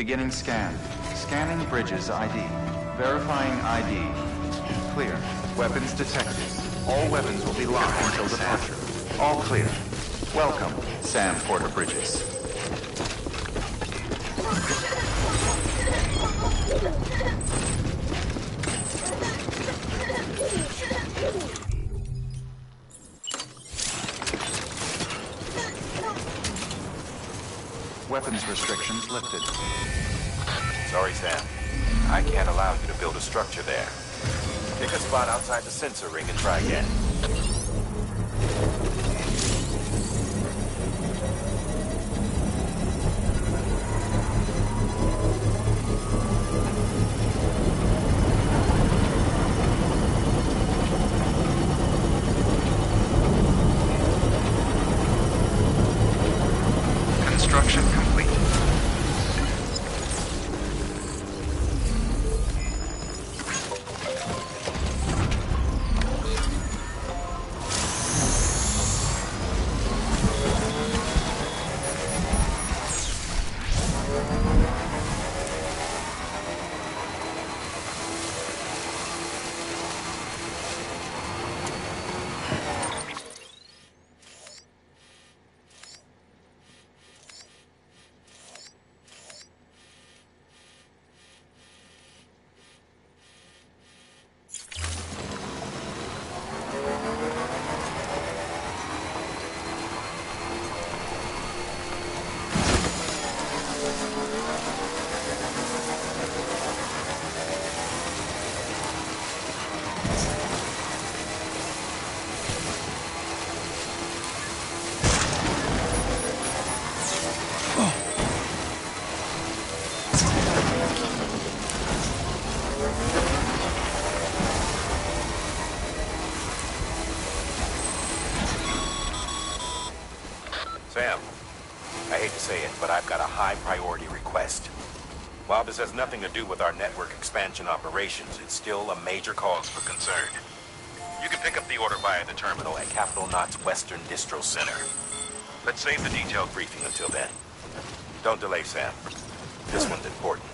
Beginning scan. Scanning bridges ID. Verifying ID. Clear. Weapons detected. All weapons will be locked until departure. All clear. Welcome, Sam Porter Bridges. Weapons restrictions lifted. Sorry, Sam. I can't allow you to build a structure there. Pick a spot outside the sensor ring and try again. Construction complete. Sam, I hate to say it, but I've got a high priority request. While this has nothing to do with our network expansion operations, it's still a major cause for concern. You can pick up the order via the terminal at Capital Knot's Western Distro Center. Let's save the detailed briefing until then. Don't delay, Sam. This one's important.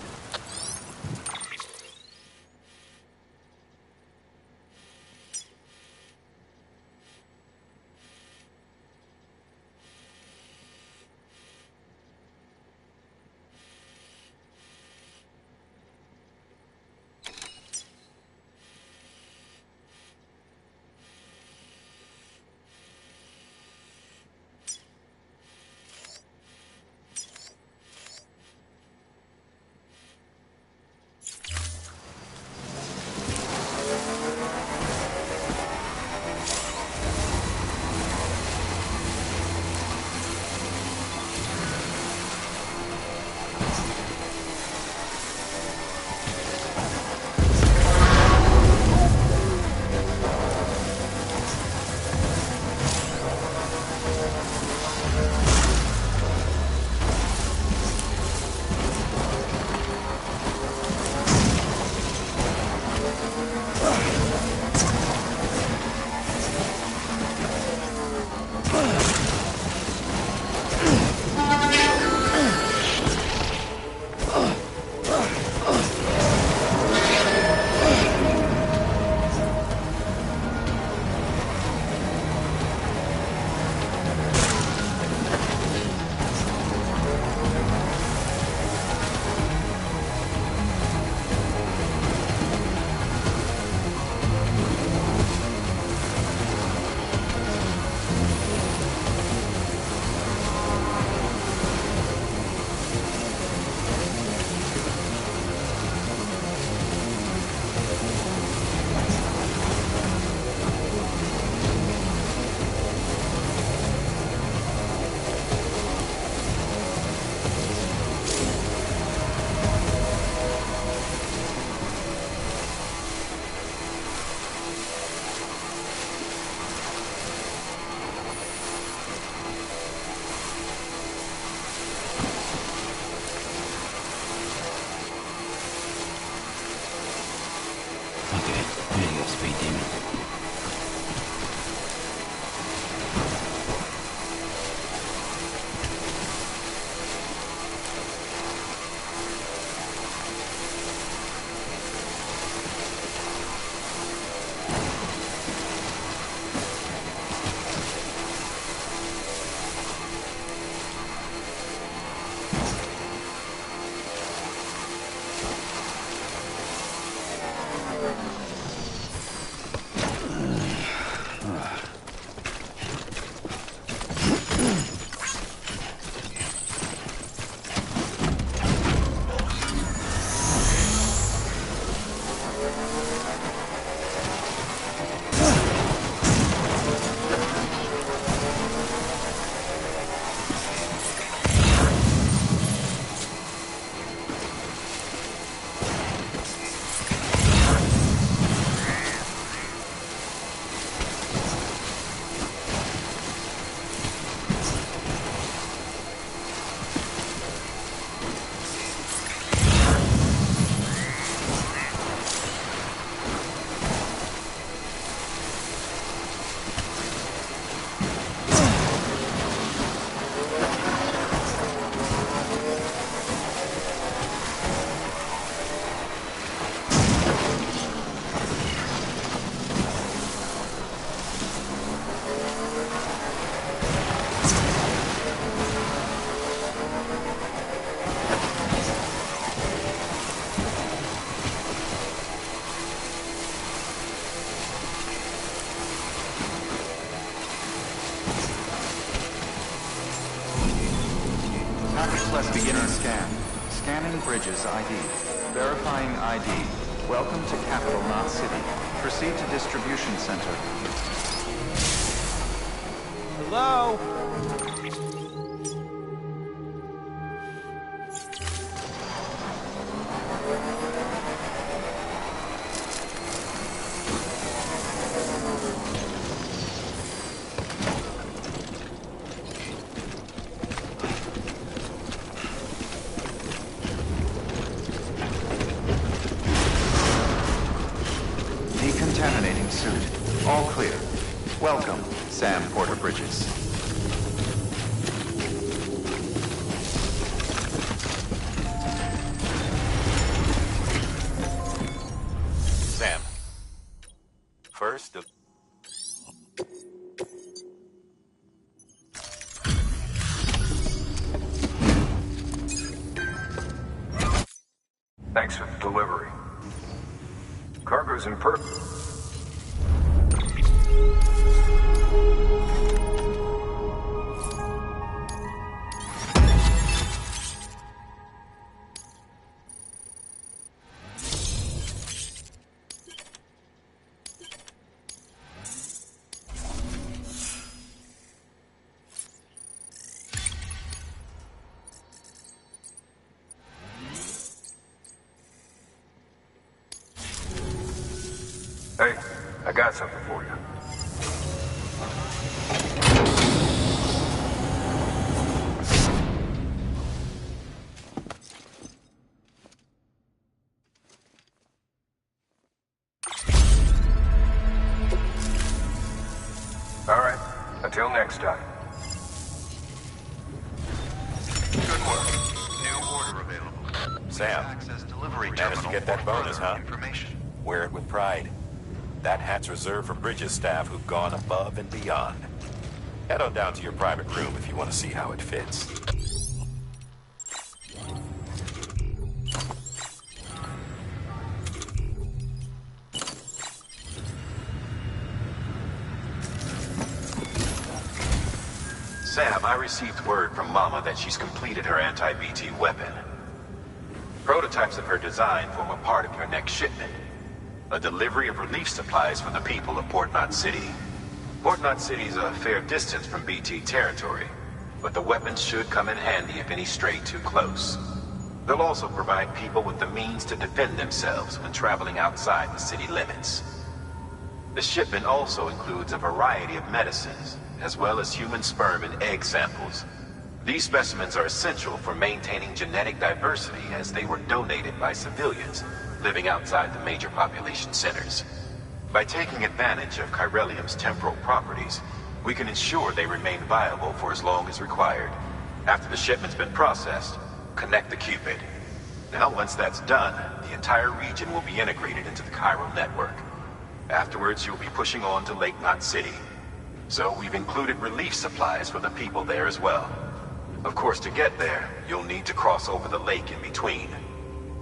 Request beginning scan. Scanning bridges ID. Verifying ID. Welcome to Capital Knot City. Proceed to distribution center. Hello? Decontaminating suit. All clear. Welcome, Sam Porter Bridges. Sam. First, Thanks for the delivery. Cargo's in per... Hey, I got something for you. All right, until next time. Good work. New order available. Sam, Access delivery managed to terminal get that for bonus, further huh? information. wear it with pride. That hat's reserved for Bridges staff who've gone above and beyond. Head on down to your private room if you want to see how it fits. Sam, I received word from Mama that she's completed her anti-BT weapon. Prototypes of her design form a part of your next shipment. A delivery of relief supplies for the people of Port Knot City. Port Knot City is a fair distance from BT territory, but the weapons should come in handy if any stray too close. They'll also provide people with the means to defend themselves when traveling outside the city limits. The shipment also includes a variety of medicines, as well as human sperm and egg samples. These specimens are essential for maintaining genetic diversity as they were donated by civilians living outside the major population centers. By taking advantage of chiralium's temporal properties, we can ensure they remain viable for as long as required. After the shipment's been processed, connect the Cupid. Now, once that's done, the entire region will be integrated into the chiral network. Afterwards, you'll be pushing on to Lake Knot City. So we've included relief supplies for the people there as well. Of course, to get there, you'll need to cross over the lake in between.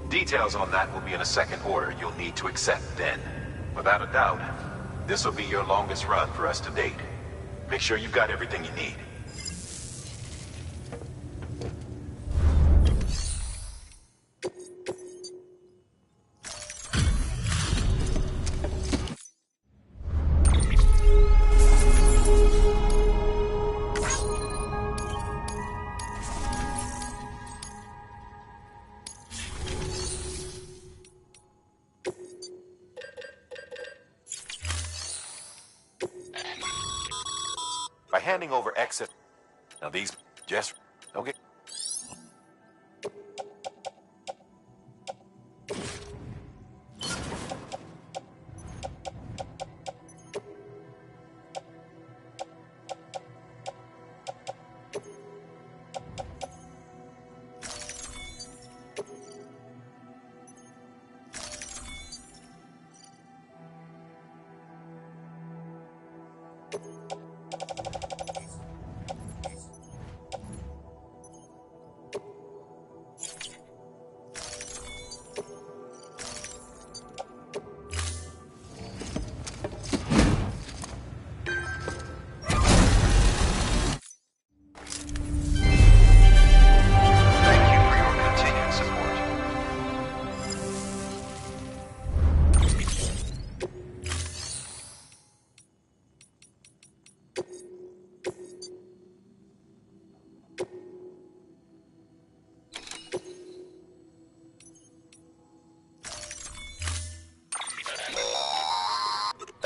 Details on that will be in a second order you'll need to accept then. Without a doubt, this will be your longest run for us to date. Make sure you've got everything you need. By handing over exit... Now these... just... don't get...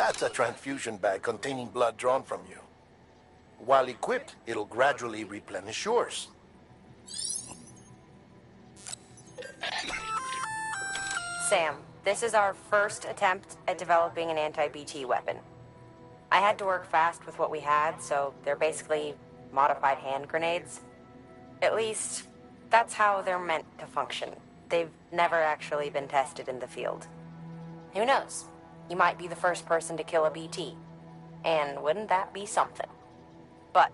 That's a transfusion bag containing blood drawn from you. While equipped, it'll gradually replenish yours. Sam, this is our first attempt at developing an anti-BT weapon. I had to work fast with what we had, so they're basically modified hand grenades. At least, that's how they're meant to function. They've never actually been tested in the field. Who knows? You might be the first person to kill a BT. And wouldn't that be something? But,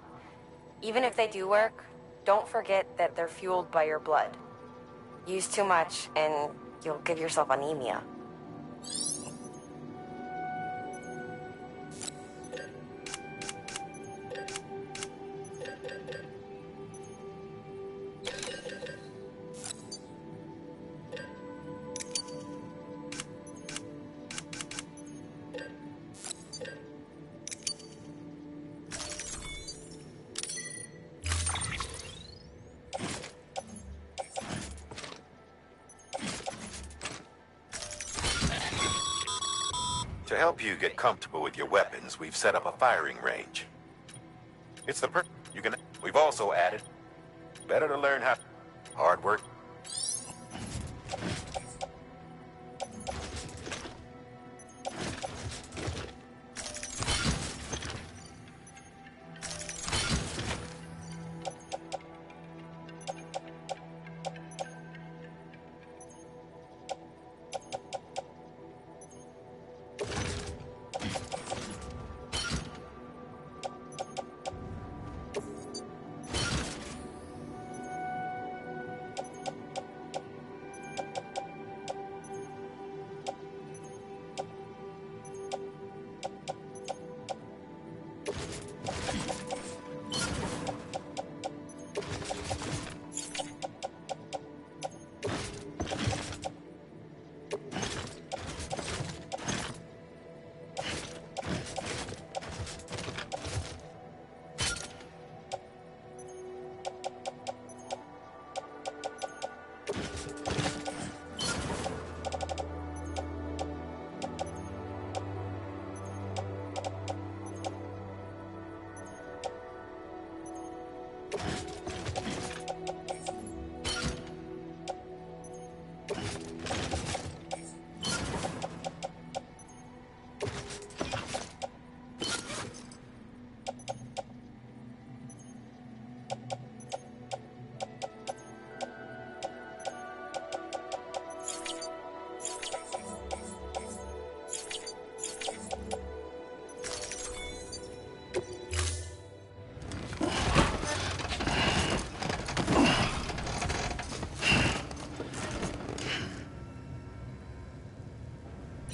even if they do work, don't forget that they're fueled by your blood. Use too much, and you'll give yourself anemia. To help you get comfortable with your weapons, we've set up a firing range. It's the you can. We've also added better to learn how hard work.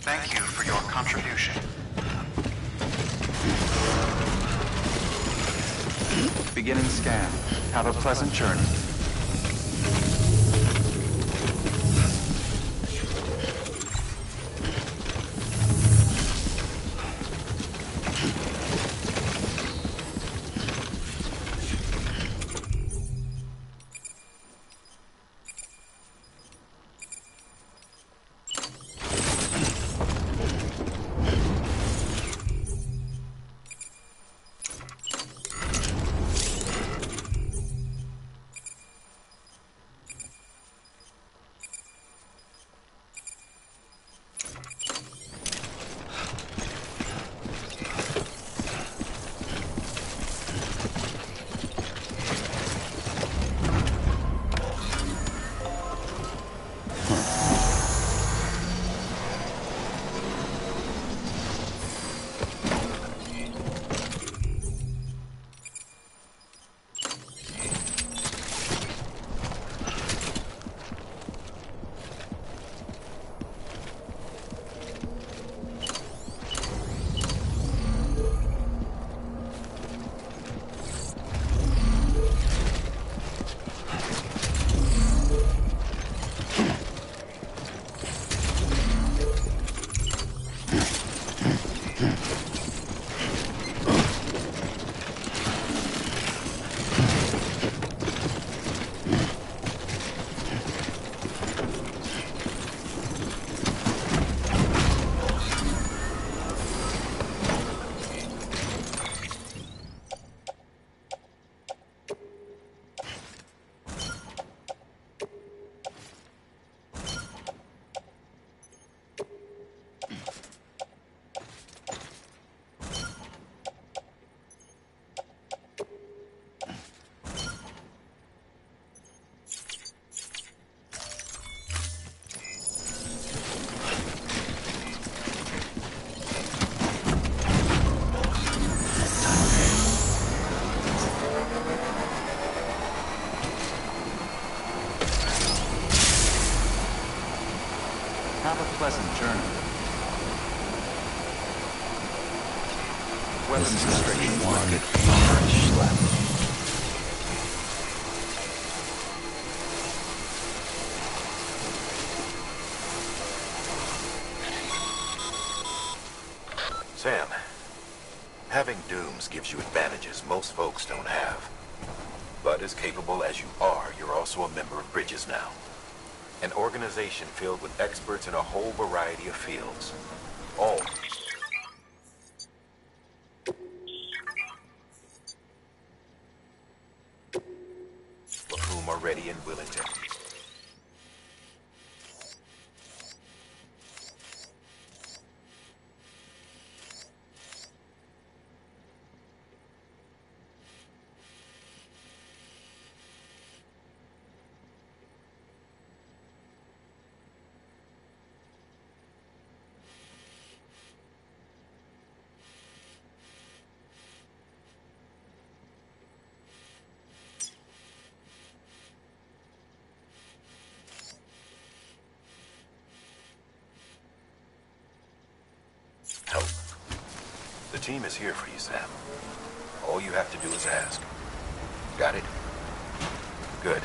Thank you for your contribution. Beginning scan. Have a pleasant journey. Have a pleasant journey. Weapons restrictions lifted. Sam, having dooms gives you advantages most folks don't have. But as capable as you are, you're also a member of Bridges now. An organization filled with experts in a whole variety of fields. All of whom are ready and willing to. Help. The team is here for you, Sam. All you have to do is ask. Got it? Good.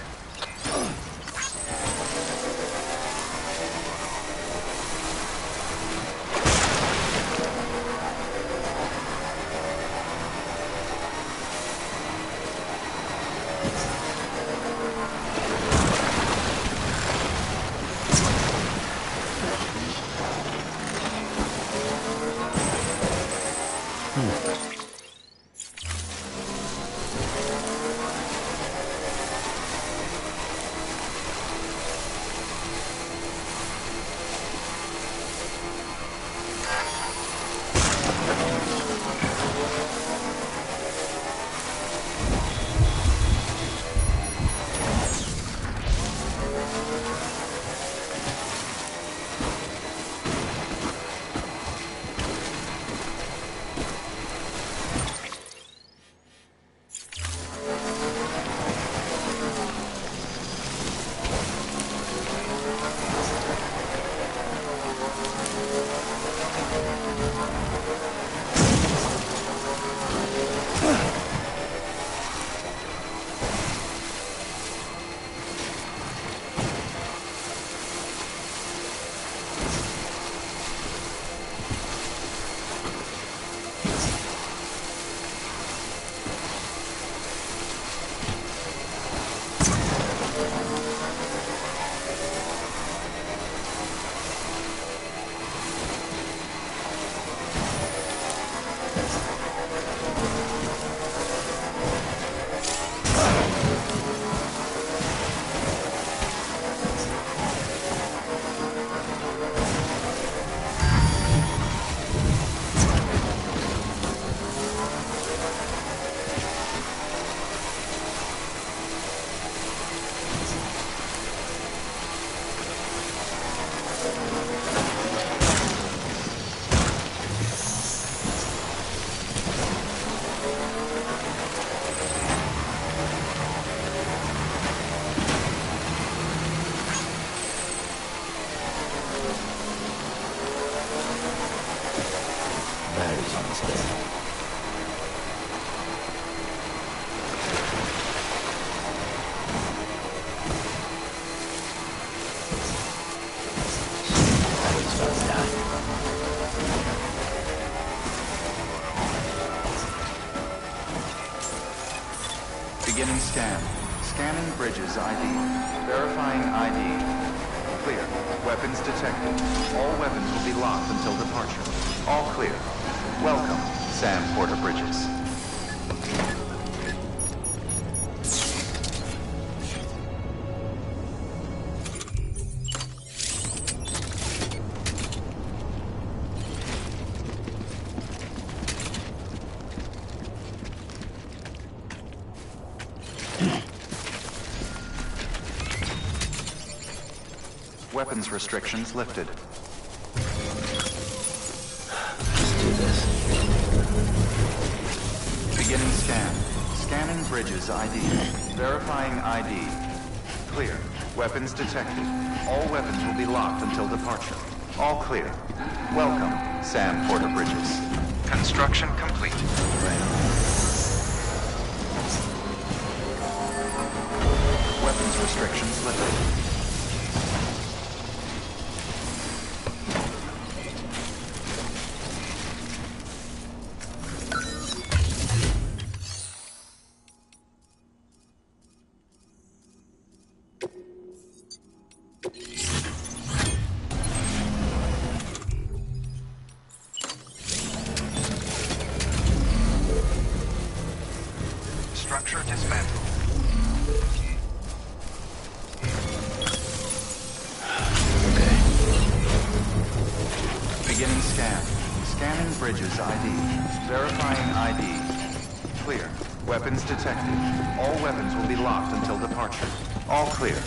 Beginning scan. Scanning Bridges ID. Verifying ID. Clear. Weapons detected. All weapons will be locked until departure. All clear. Welcome, Sam Porter Bridges. Weapons restrictions lifted. Let's do this. Beginning scan. Scanning Bridges ID. Verifying ID. Clear. Weapons detected. All weapons will be locked until departure. All clear. Welcome, Sam Porter Bridges. Construction complete. Weapons restrictions lifted. Structure dismantled. Okay. Beginning scan. Scanning Bridges ID. Verifying ID. Clear. Weapons detected. All weapons will be locked until departure. All clear.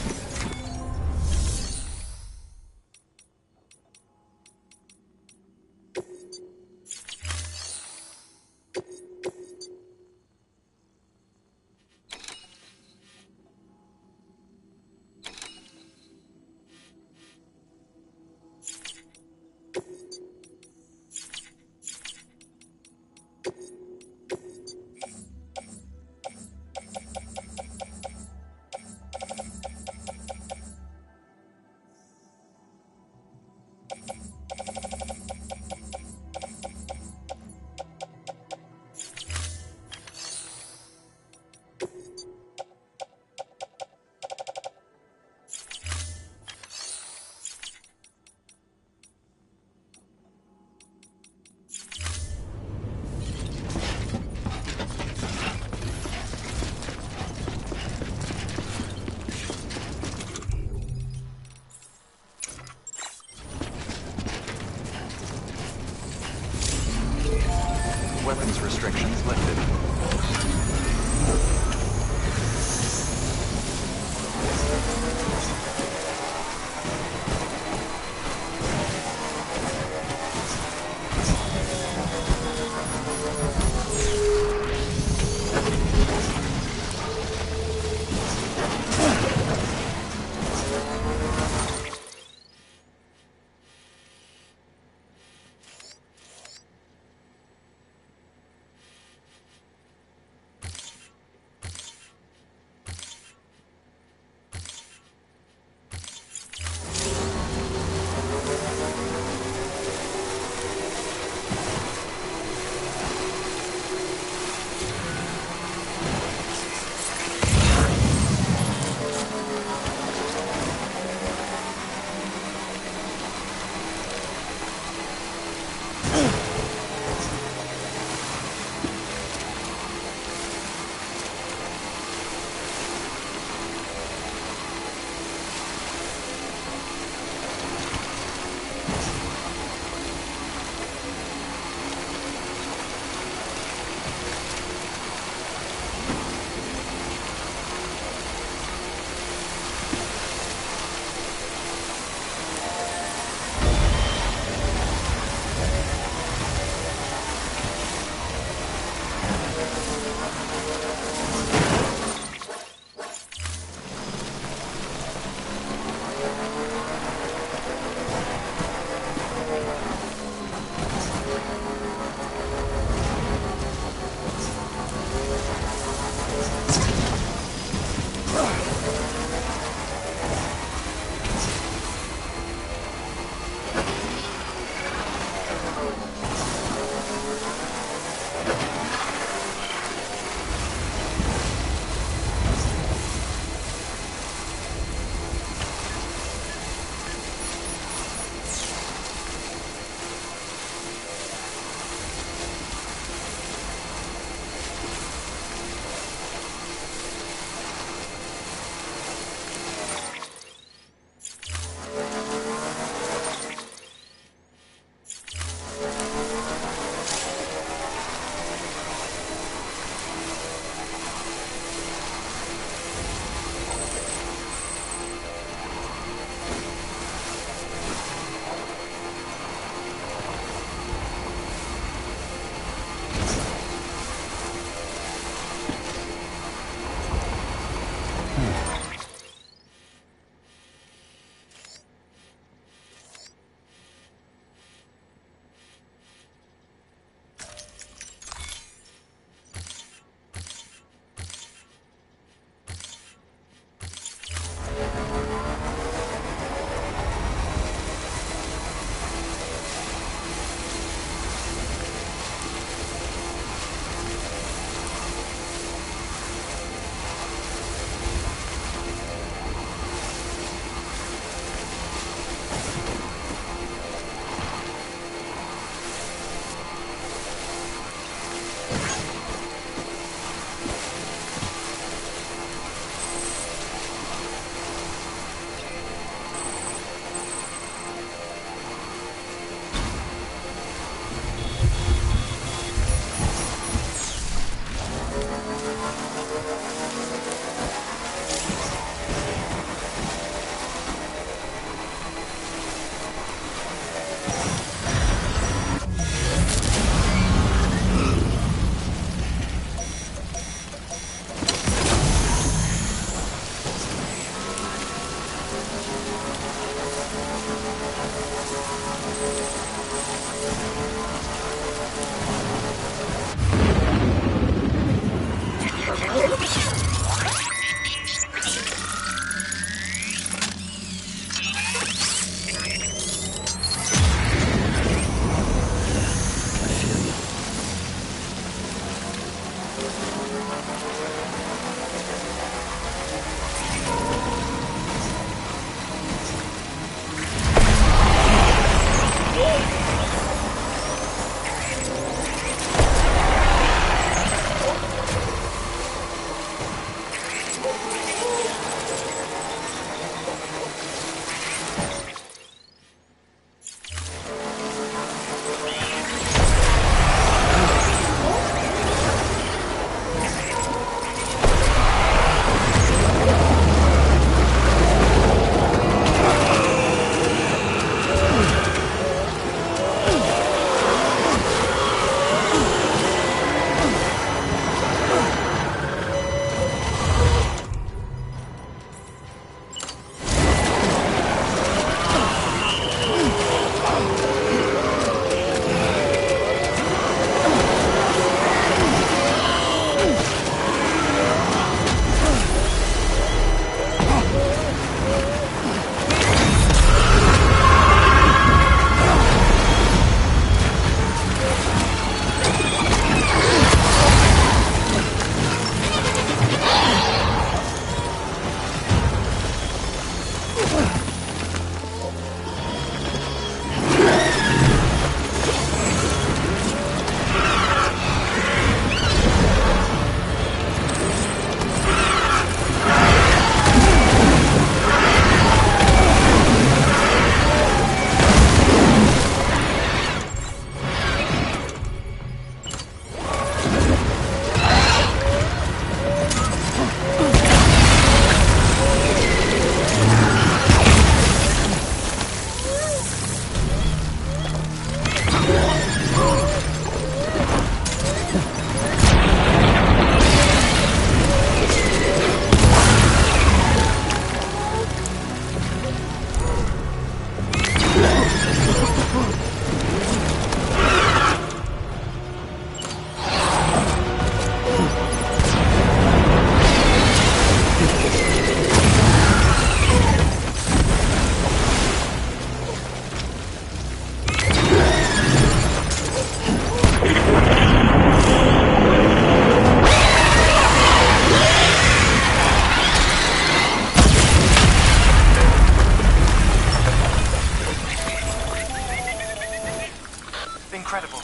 Incredible.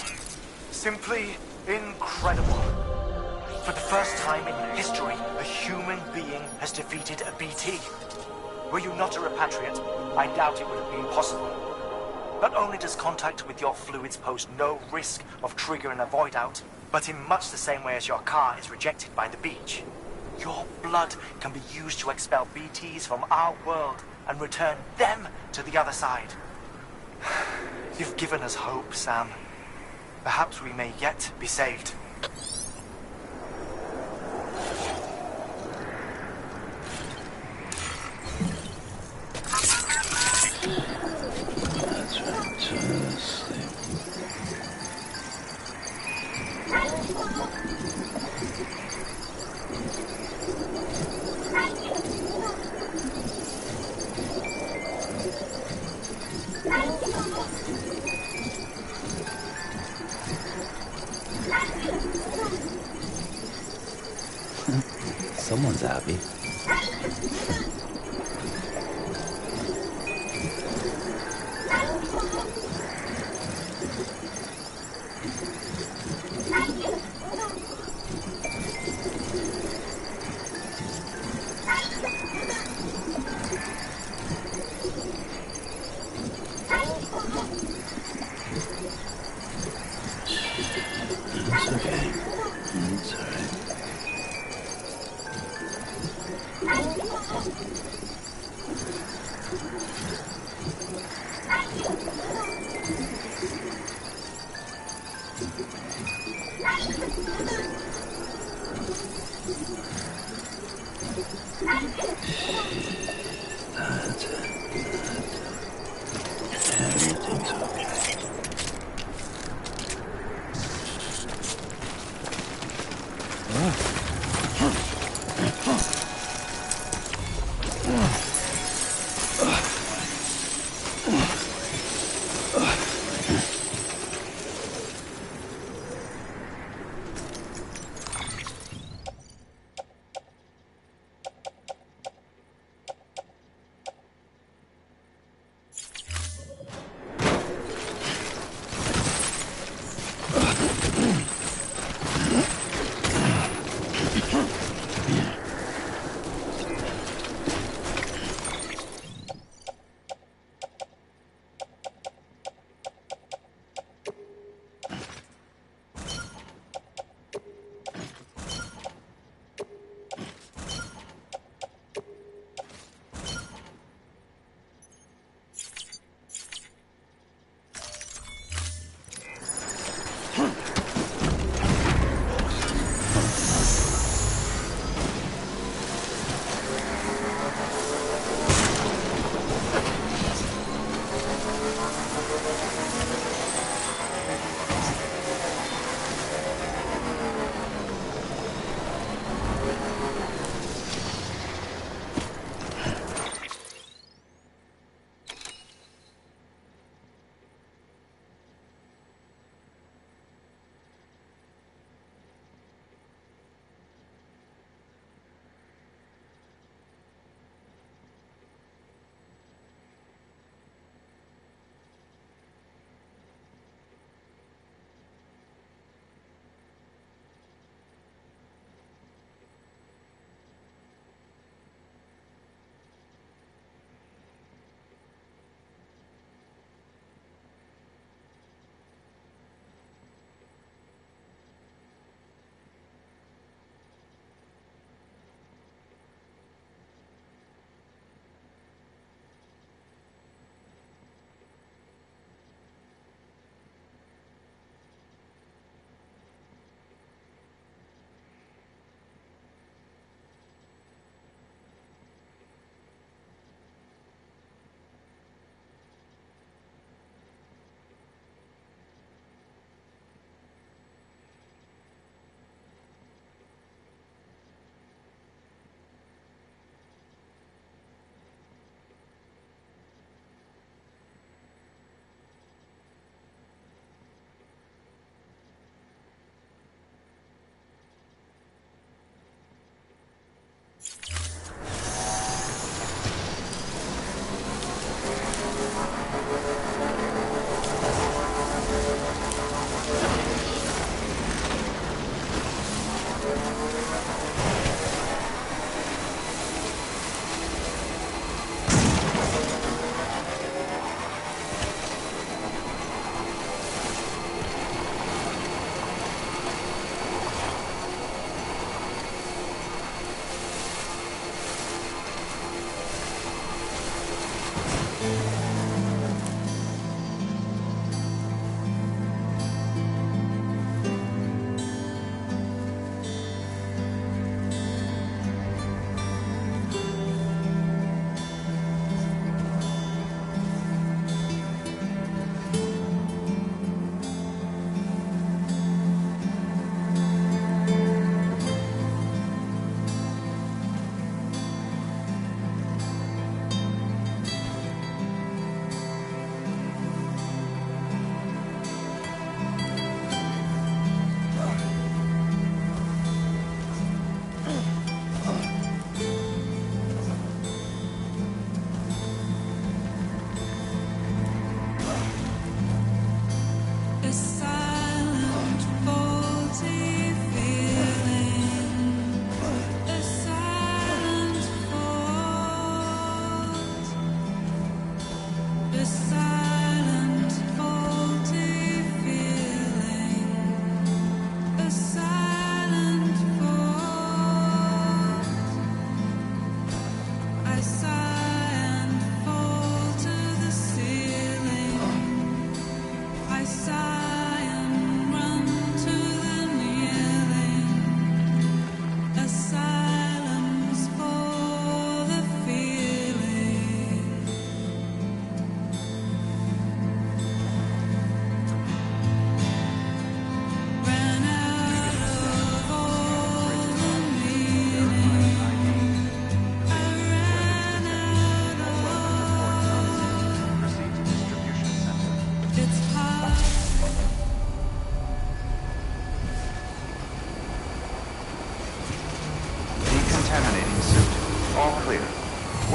Simply incredible. For the first time in history, a human being has defeated a BT. Were you not a repatriate, I doubt it would have been possible. Not only does contact with your fluids pose no risk of triggering a void out, but in much the same way as your car is rejected by the beach, your blood can be used to expel BTs from our world and return them to the other side. You've given us hope, Sam. Perhaps we may yet be saved. That's right, to sleep. Someone's happy. It's okay. It's alright.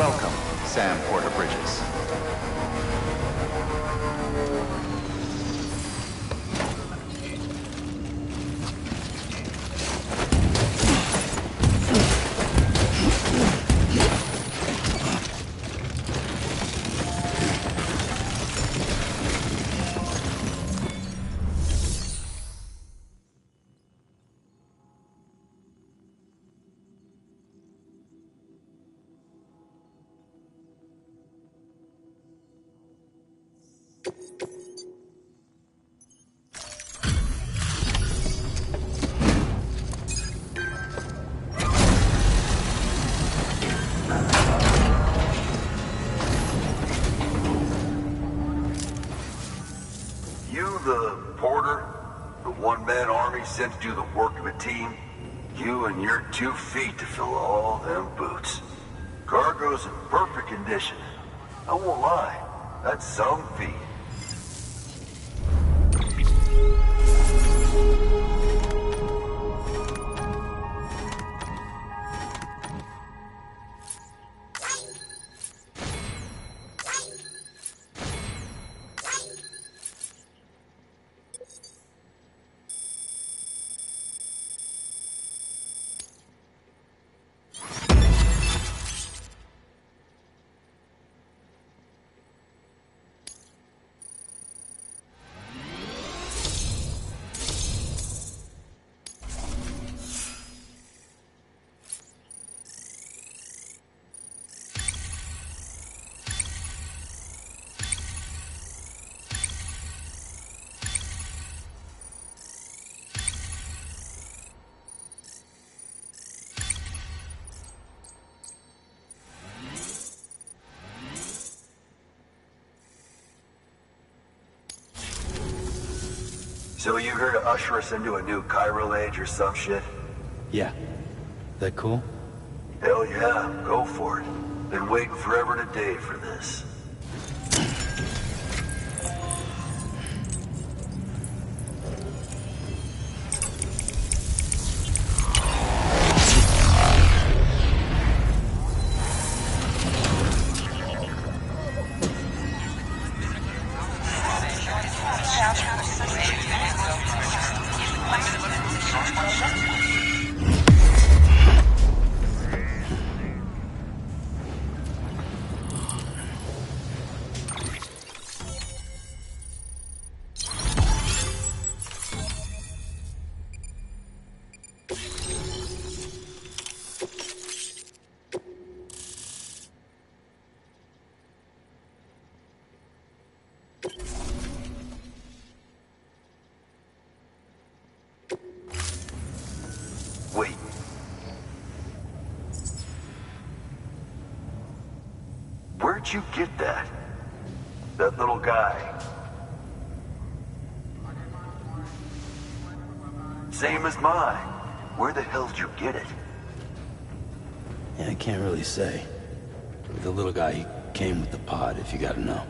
Welcome, Sam Porter Bridges. Sent to do the work of a team, you and your 2 feet to fill all them boots. Cargo's in perfect condition. I won't lie, that's some feat. So you here to usher us into a new chiral age or some shit? Yeah. That cool? Hell yeah, go for it. Been waiting forever and a day for this. Wait. Where'd you get that? That little guy? Same as mine. Where the hell did you get it? Yeah, I can't really say. The little guy, he came with the pod, if you gotta know.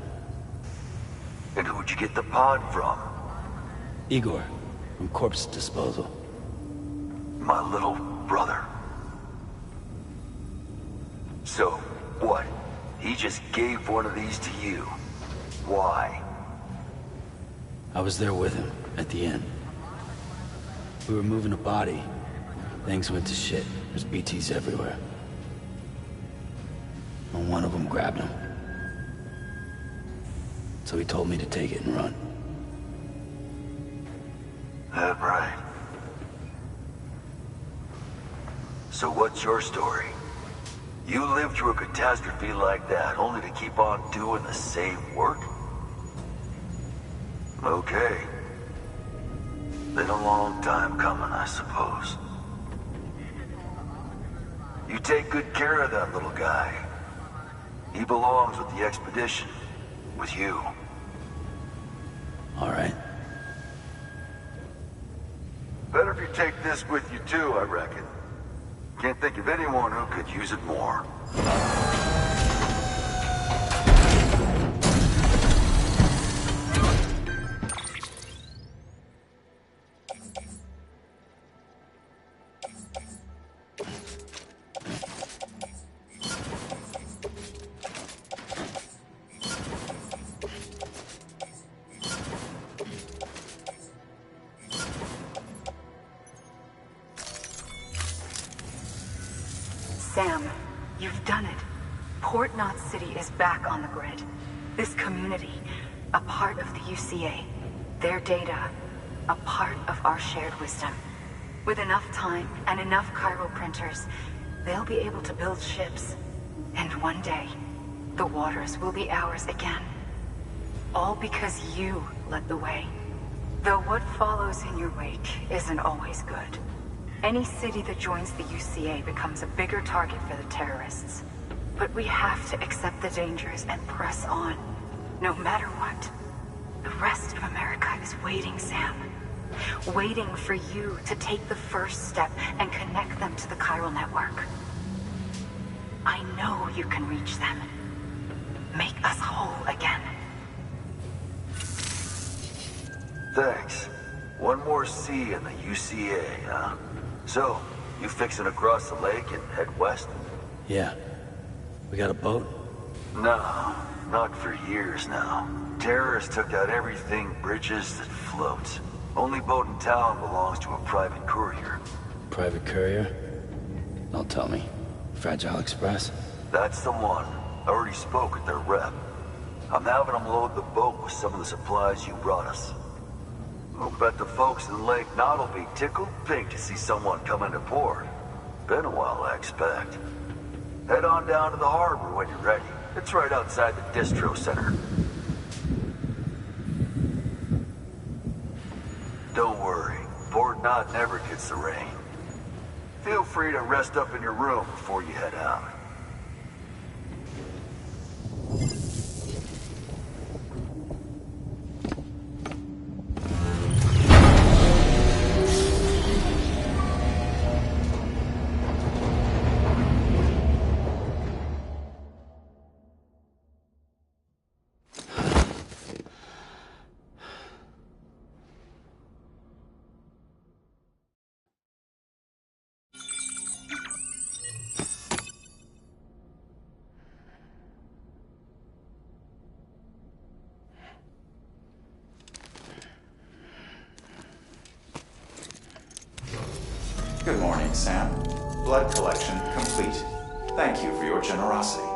And who'd you get the pod from? Igor, from Corpse Disposal. My little brother. So, what? He just gave one of these to you. Why? I was there with him, at the end. We were moving a body. Things went to shit. There's BTs everywhere. And one of them grabbed him. So he told me to take it and run. That right. So what's your story? You lived through a catastrophe like that, only to keep on doing the same work? Okay. Been a long time coming, I suppose. You take good care of that little guy. He belongs with the expedition. With you. All right. Better if you take this with you too, I reckon. Can't think of anyone who could use it more. Port Knot City is back on the grid. This community, a part of the UCA. Their data, a part of our shared wisdom. With enough time and enough chiral printers, they'll be able to build ships. And one day, the waters will be ours again. All because you led the way. Though what follows in your wake isn't always good. Any city that joins the UCA becomes a bigger target for the terrorists. But we have to accept the dangers and press on, no matter what. The rest of America is waiting, Sam. Waiting for you to take the first step and connect them to the chiral network. I know you can reach them. Make us whole again. Thanks. One more C in the UCA, huh? So, you fixing to cross the lake and head west? Yeah. We got a boat? No, not for years now. Terrorists took out everything bridges that floats. Only boat in town belongs to a private courier. Private courier? Don't tell me. Fragile Express? That's the one. I already spoke with their rep. I'm having them load the boat with some of the supplies you brought us. I'll bet the folks in Lake Knot will be tickled pink to see someone come into port. Been a while, I expect. Head on down to the harbor when you're ready. It's right outside the distro center. Don't worry, Port Knot never gets the rain. Feel free to rest up in your room before you head out. Good morning, Sam. Blood collection complete. Thank you for your generosity.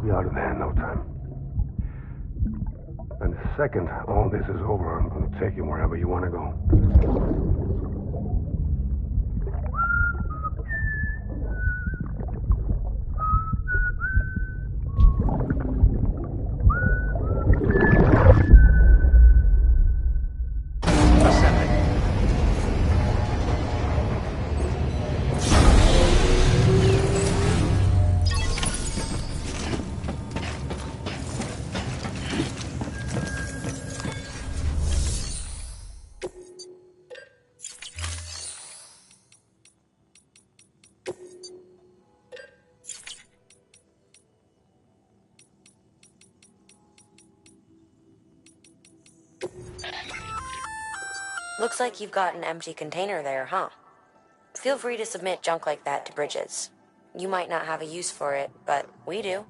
be out of there in no time. And the second all this is over, I'm going to take you wherever you want to go. Looks like you've got an empty container there, huh? Feel free to submit junk like that to Bridges. You might not have a use for it, but we do.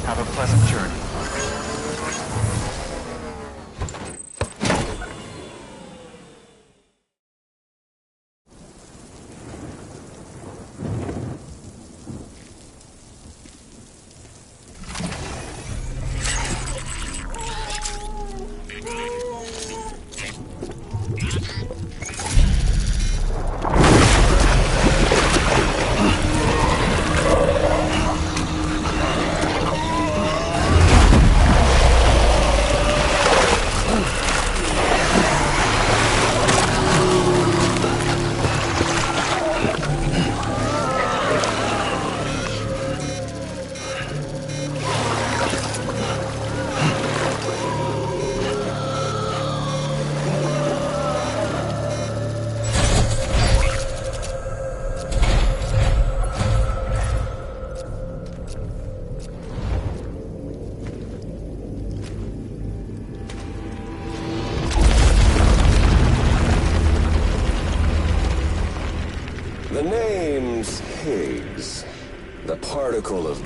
Have a pleasant journey.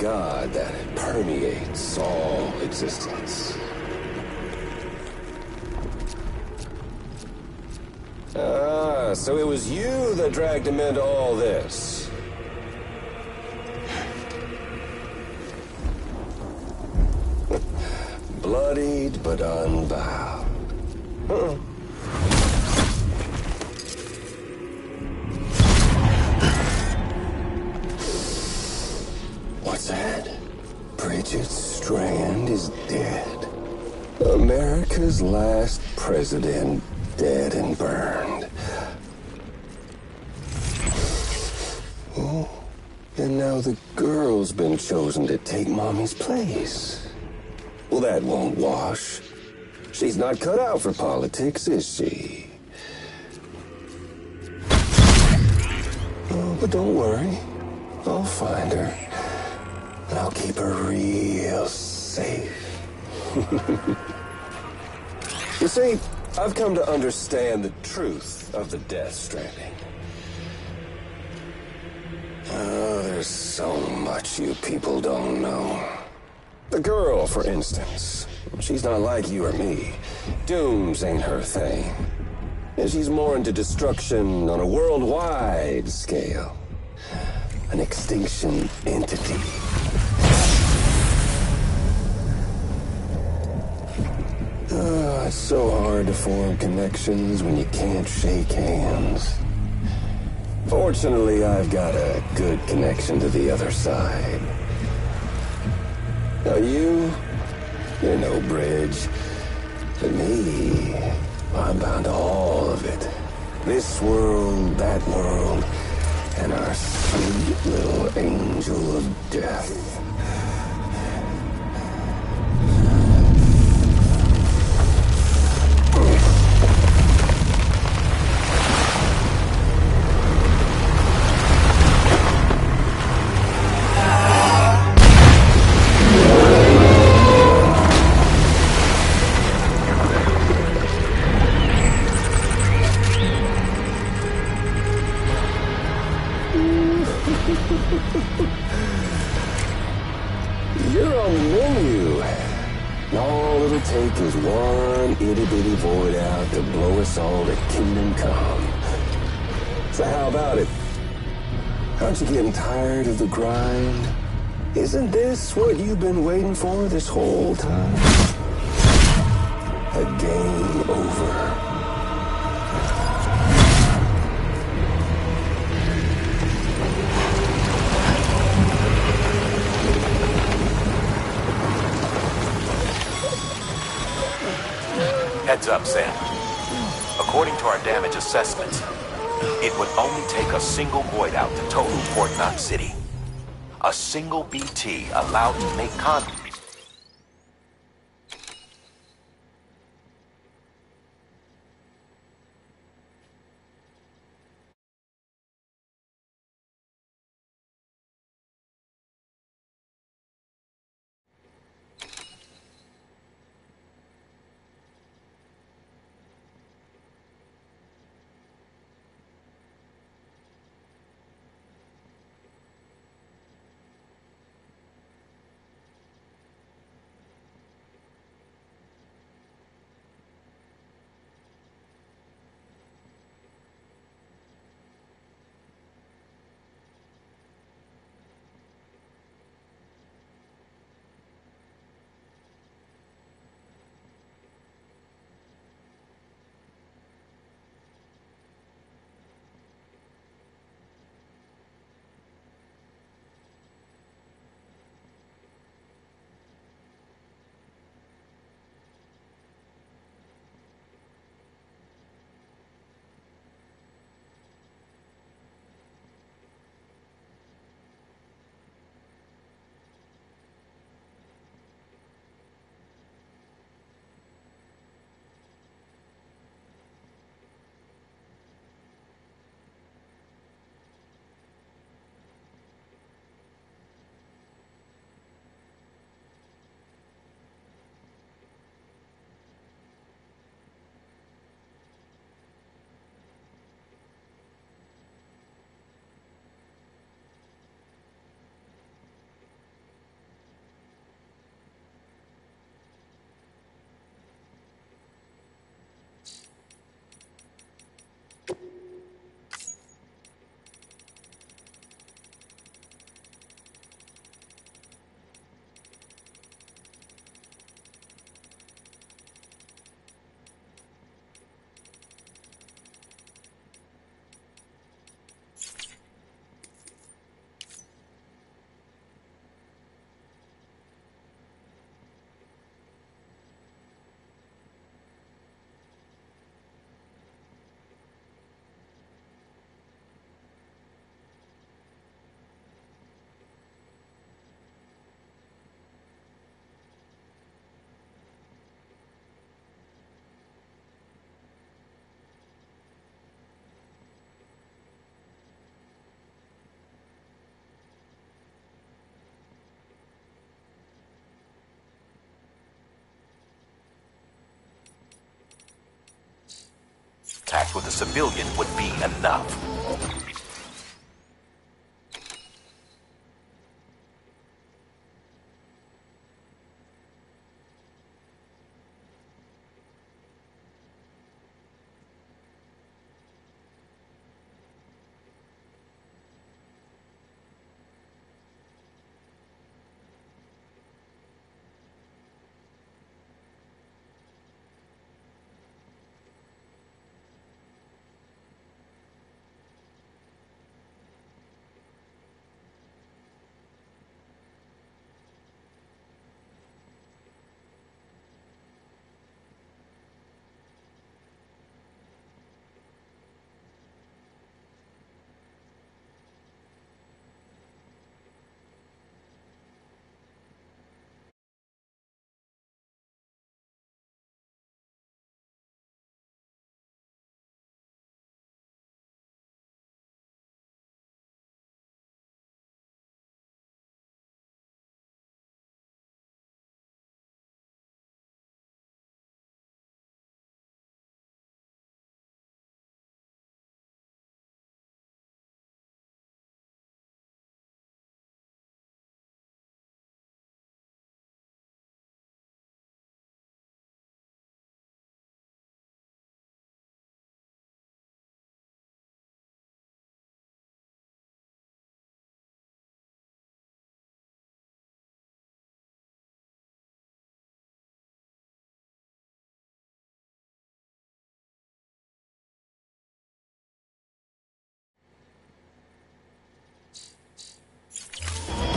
God that permeates all existence. Ah, so it was you that dragged him into all this. Bloodied but unbowed. Huh. What's that? Bridget Strand is dead. America's last president dead and burned. Oh, and now the girl's been chosen to take Mommy's place. Well, that won't wash. She's not cut out for politics, is she? Oh, but don't worry. I'll find her. And I'll keep her real safe. You see, I've come to understand the truth of the Death Stranding. Oh, there's so much you people don't know. The girl, for instance, she's not like you or me. Dooms ain't her thing. And she's more into destruction on a worldwide scale. An extinction entity. Oh, it's so hard to form connections when you can't shake hands. Fortunately, I've got a good connection to the other side. Now you're no bridge. To me, I'm bound to all of it. This world, that world, and our sweet little angel of death. You're on the menu. All it'll take is one itty-bitty void out to blow us all to kingdom come. So how about it? Aren't you getting tired of the grind? Isn't this what you've been waiting for this whole time? A game over. Heads up, Sam. According to our damage assessments, it would only take a single void out to total Port Knox City. A single BT allowed to make contact. contact with a civilian would be enough.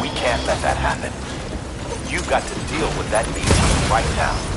We can't let that happen. You've got to deal with that beast right now.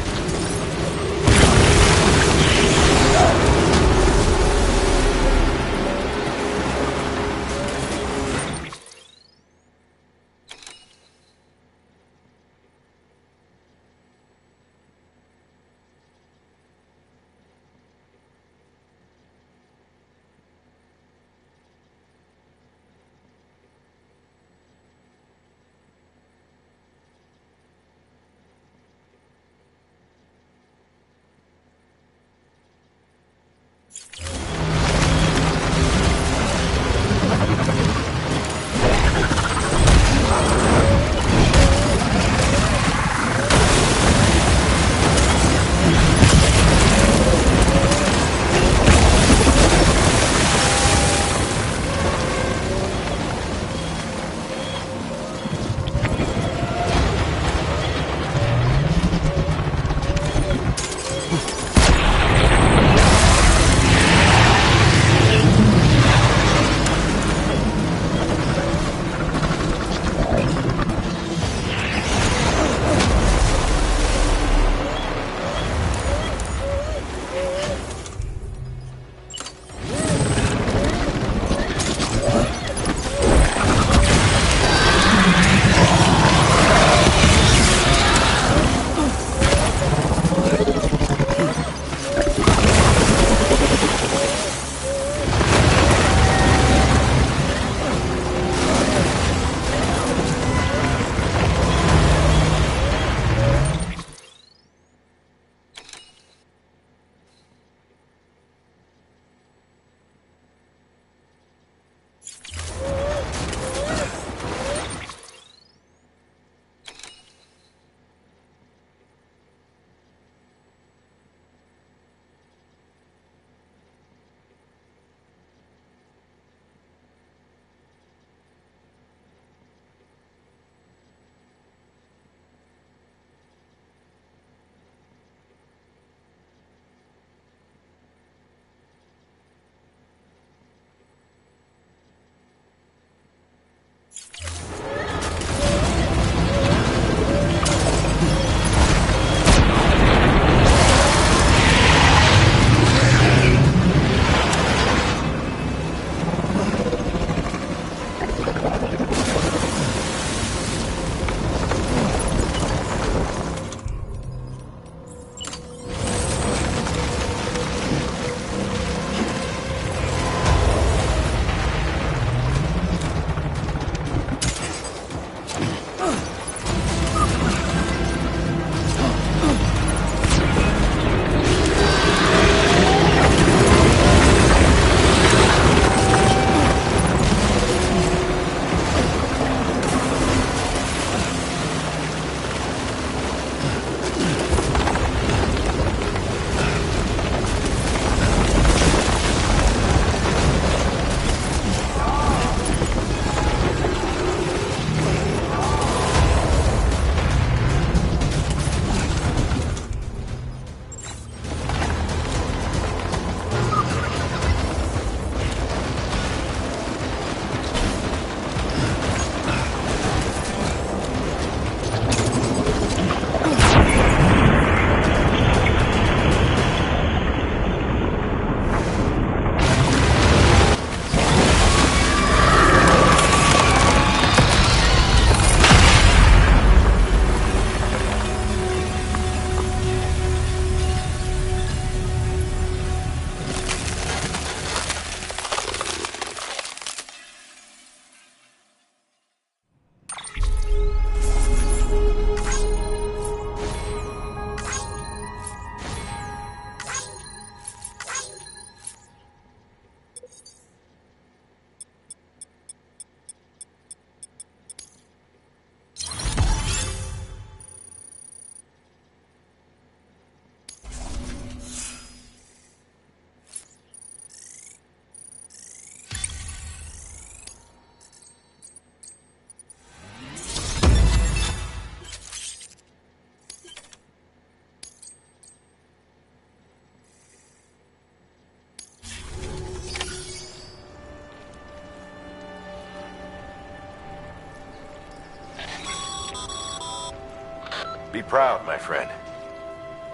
Be proud, my friend.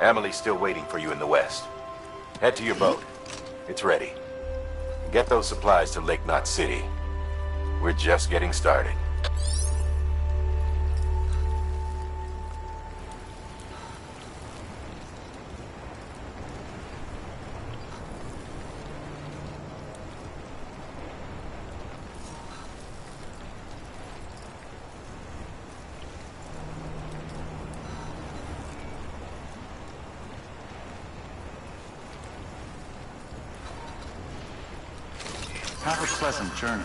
Amelie's still waiting for you in the west. Head to your boat. It's ready. Get those supplies to Lake Knot City. We're just getting started. Have a pleasant journey.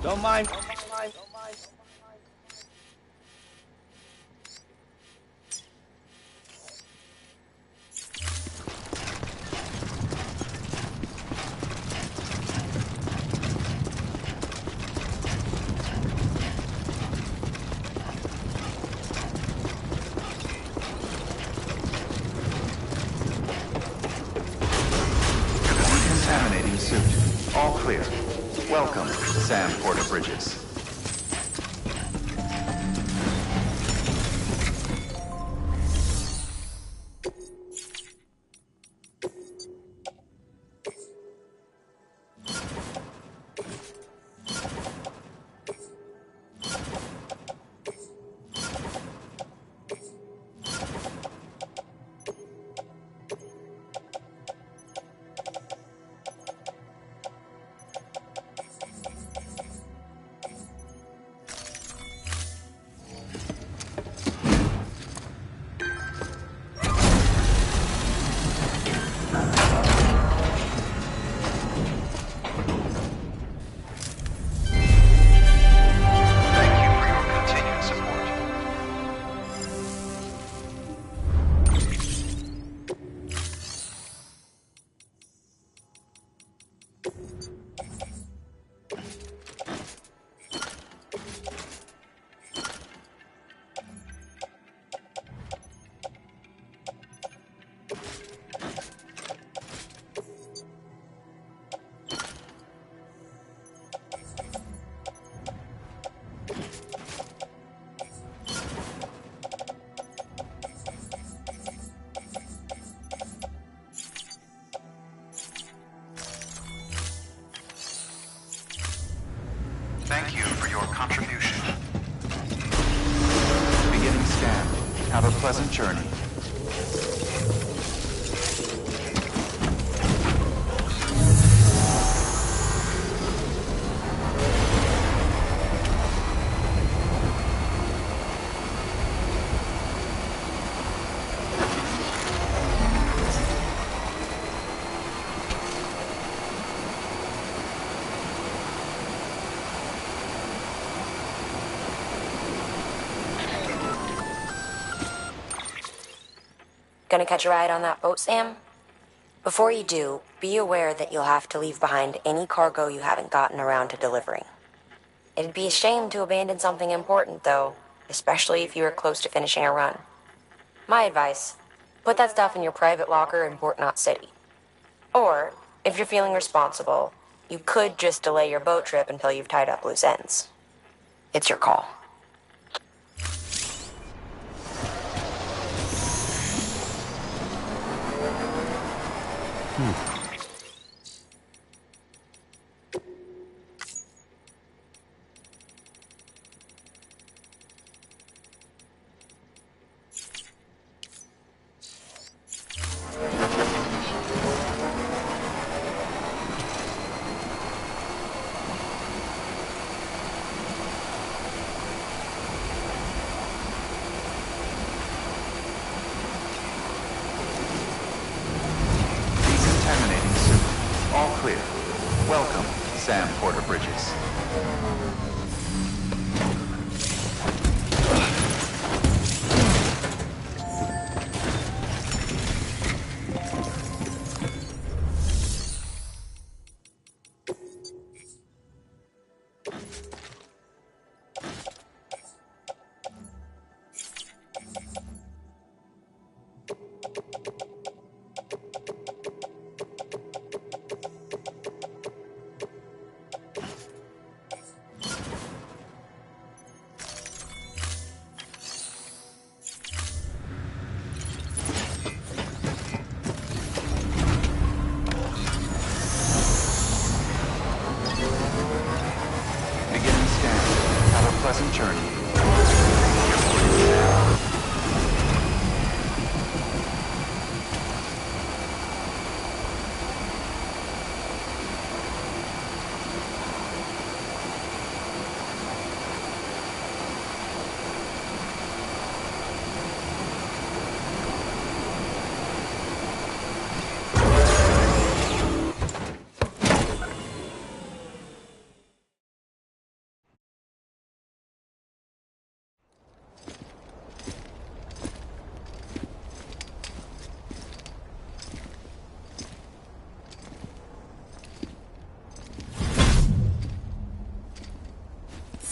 Don't mind. Contaminating suit. All clear. Welcome, Sam Porter-Bridges. Thank you for your continued support. Thank you for your contribution. Beginning scan. Have a pleasant journey. Gonna catch a ride on that boat, Sam? Before you do, be aware that you'll have to leave behind any cargo you haven't gotten around to delivering. It'd be a shame to abandon something important, though, especially if you were close to finishing a run. My advice, put that stuff in your private locker in Port Knot City. Or, if you're feeling responsible, you could just delay your boat trip until you've tied up loose ends. It's your call. Decontaminating suit. All clear. Welcome, Sam Porter-Bridges. Beginning scan. Have a pleasant journey.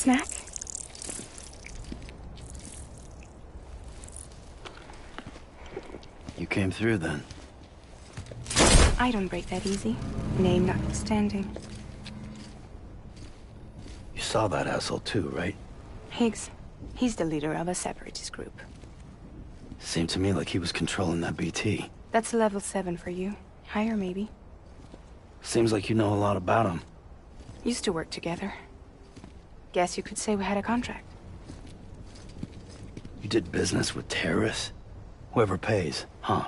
snack? You came through then. I don't break that easy. Name notwithstanding. You saw that asshole too, right? Higgs. He's the leader of a separatist group. Seemed to me like he was controlling that BT. That's level 7 for you. Higher, maybe. Seems like you know a lot about him. Used to work together. Guess you could say we had a contract. You did business with terrorists? Whoever pays, huh?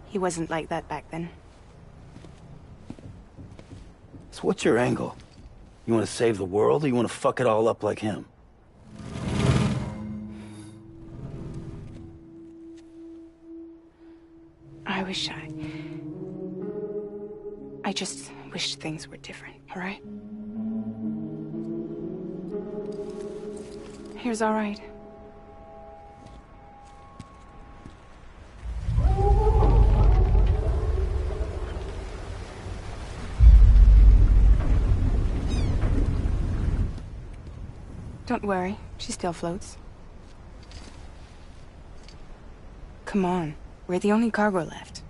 He wasn't like that back then. So what's your angle? You want to save the world, or you want to fuck it all up like him? I just wish things were different, all right? Here's all right. Don't worry, she still floats. Come on, we're the only cargo left.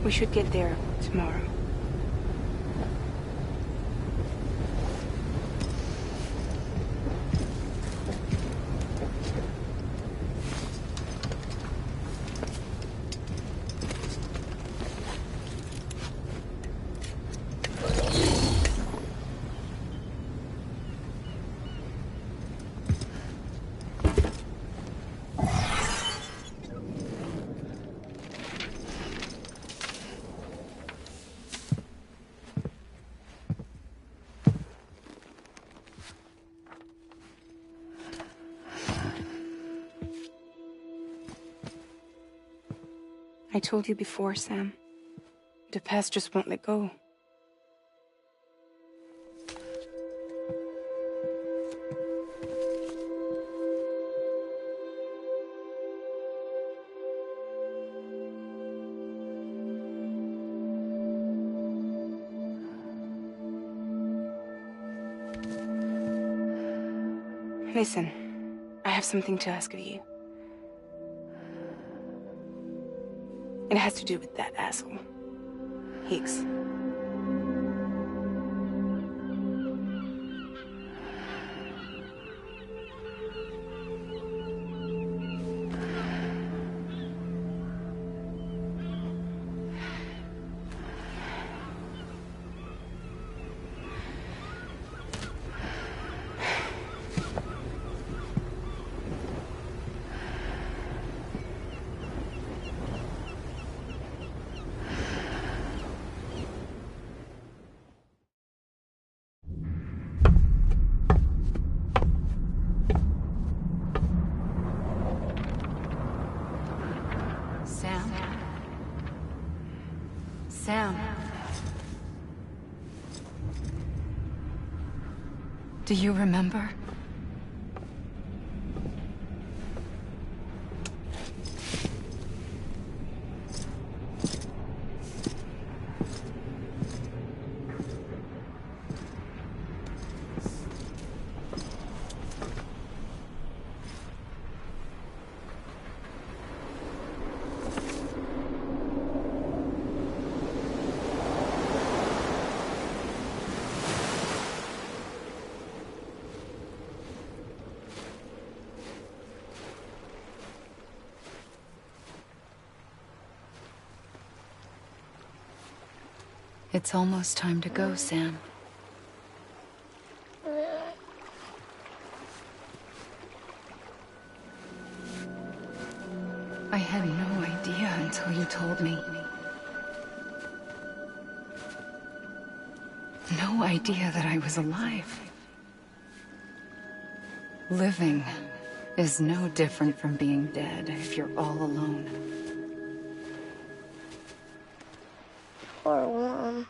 We should get there tomorrow. I told you before, Sam. The past just won't let go. Listen, I have something to ask of you. It has to do with that asshole, Higgs. Sam. Do you remember? It's almost time to go, Sam. I had no idea until you told me. No idea that I was alive. Living is no different from being dead if you're all alone. Poor Worm.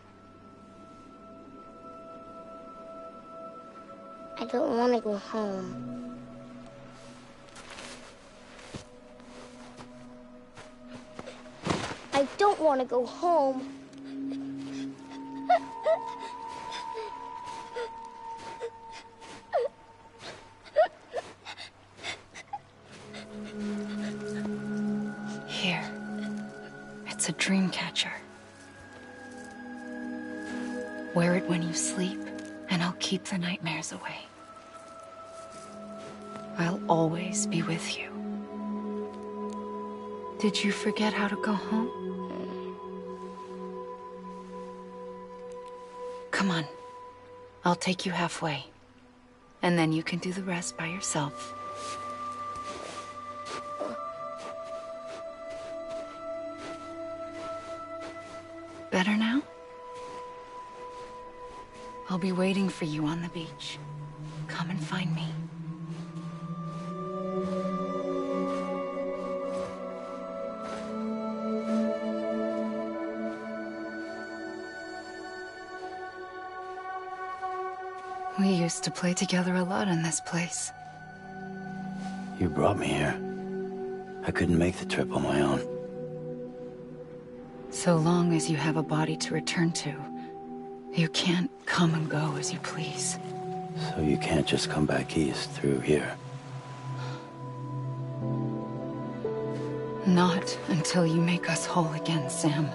I don't want to go home. I don't want to go home. Here. It's a dream catcher. Wear it when you sleep, and I'll keep the nightmares away. I'll always be with you. Did you forget how to go home? Come on. I'll take you halfway. And then you can do the rest by yourself. Better now? I'll be waiting for you on the beach. Come and find me. We used to play together a lot in this place. You brought me here. I couldn't make the trip on my own. So long as you have a body to return to, you can't come and go as you please. So you can't just come back east through here? Not until you make us whole again, Sam.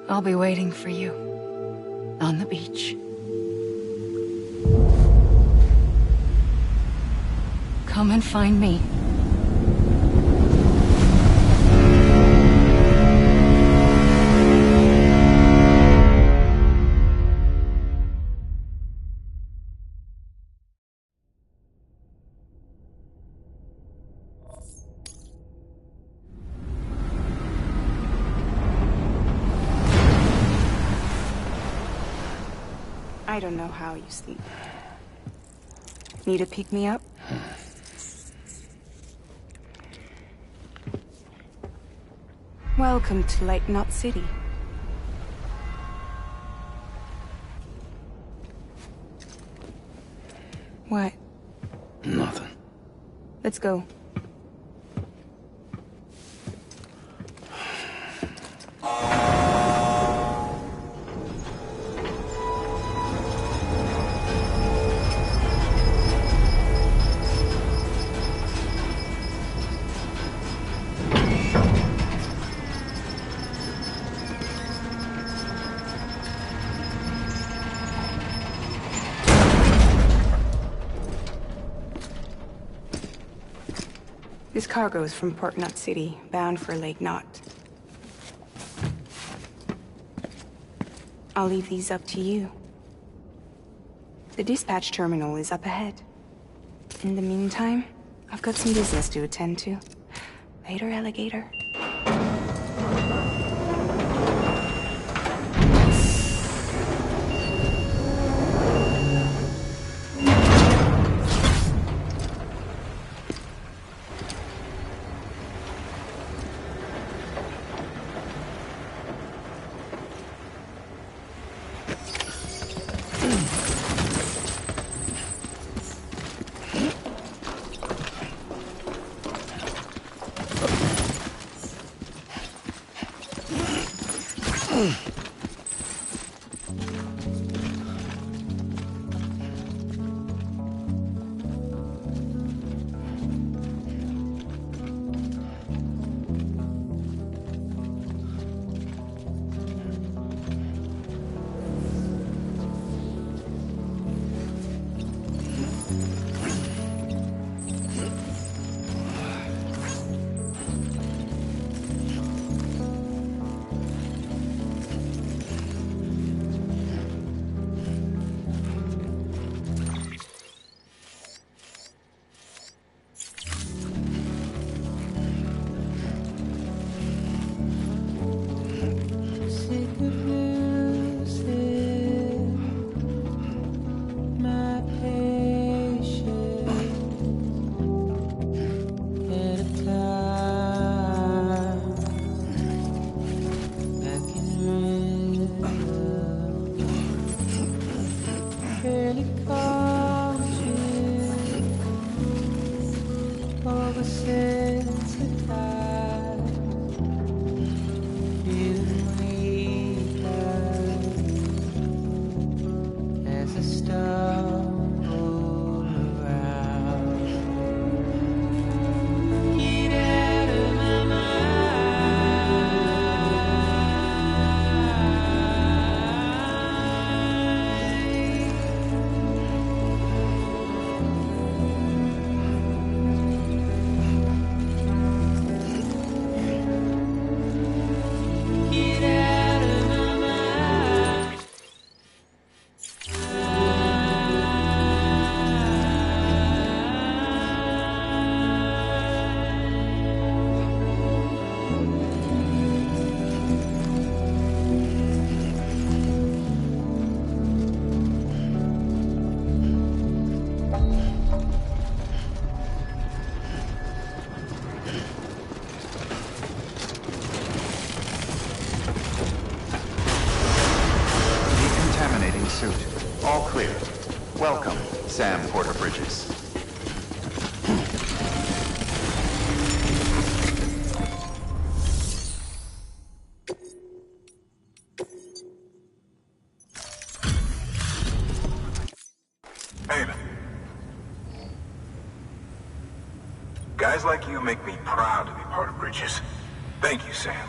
I'll be waiting for you on the beach. Come and find me. I don't know how you sleep. Need to pick me up? Welcome to Lake Knot City. What? Nothing. Let's go. This cargo is from Port Knot City, bound for Lake Knot. I'll leave these up to you. The dispatch terminal is up ahead. In the meantime, I've got some business to attend to. Later, alligator. suit. All clear. Welcome, Sam Porter Bridges. Haven. Guys like you make me proud to be part of Bridges. Thank you, Sam.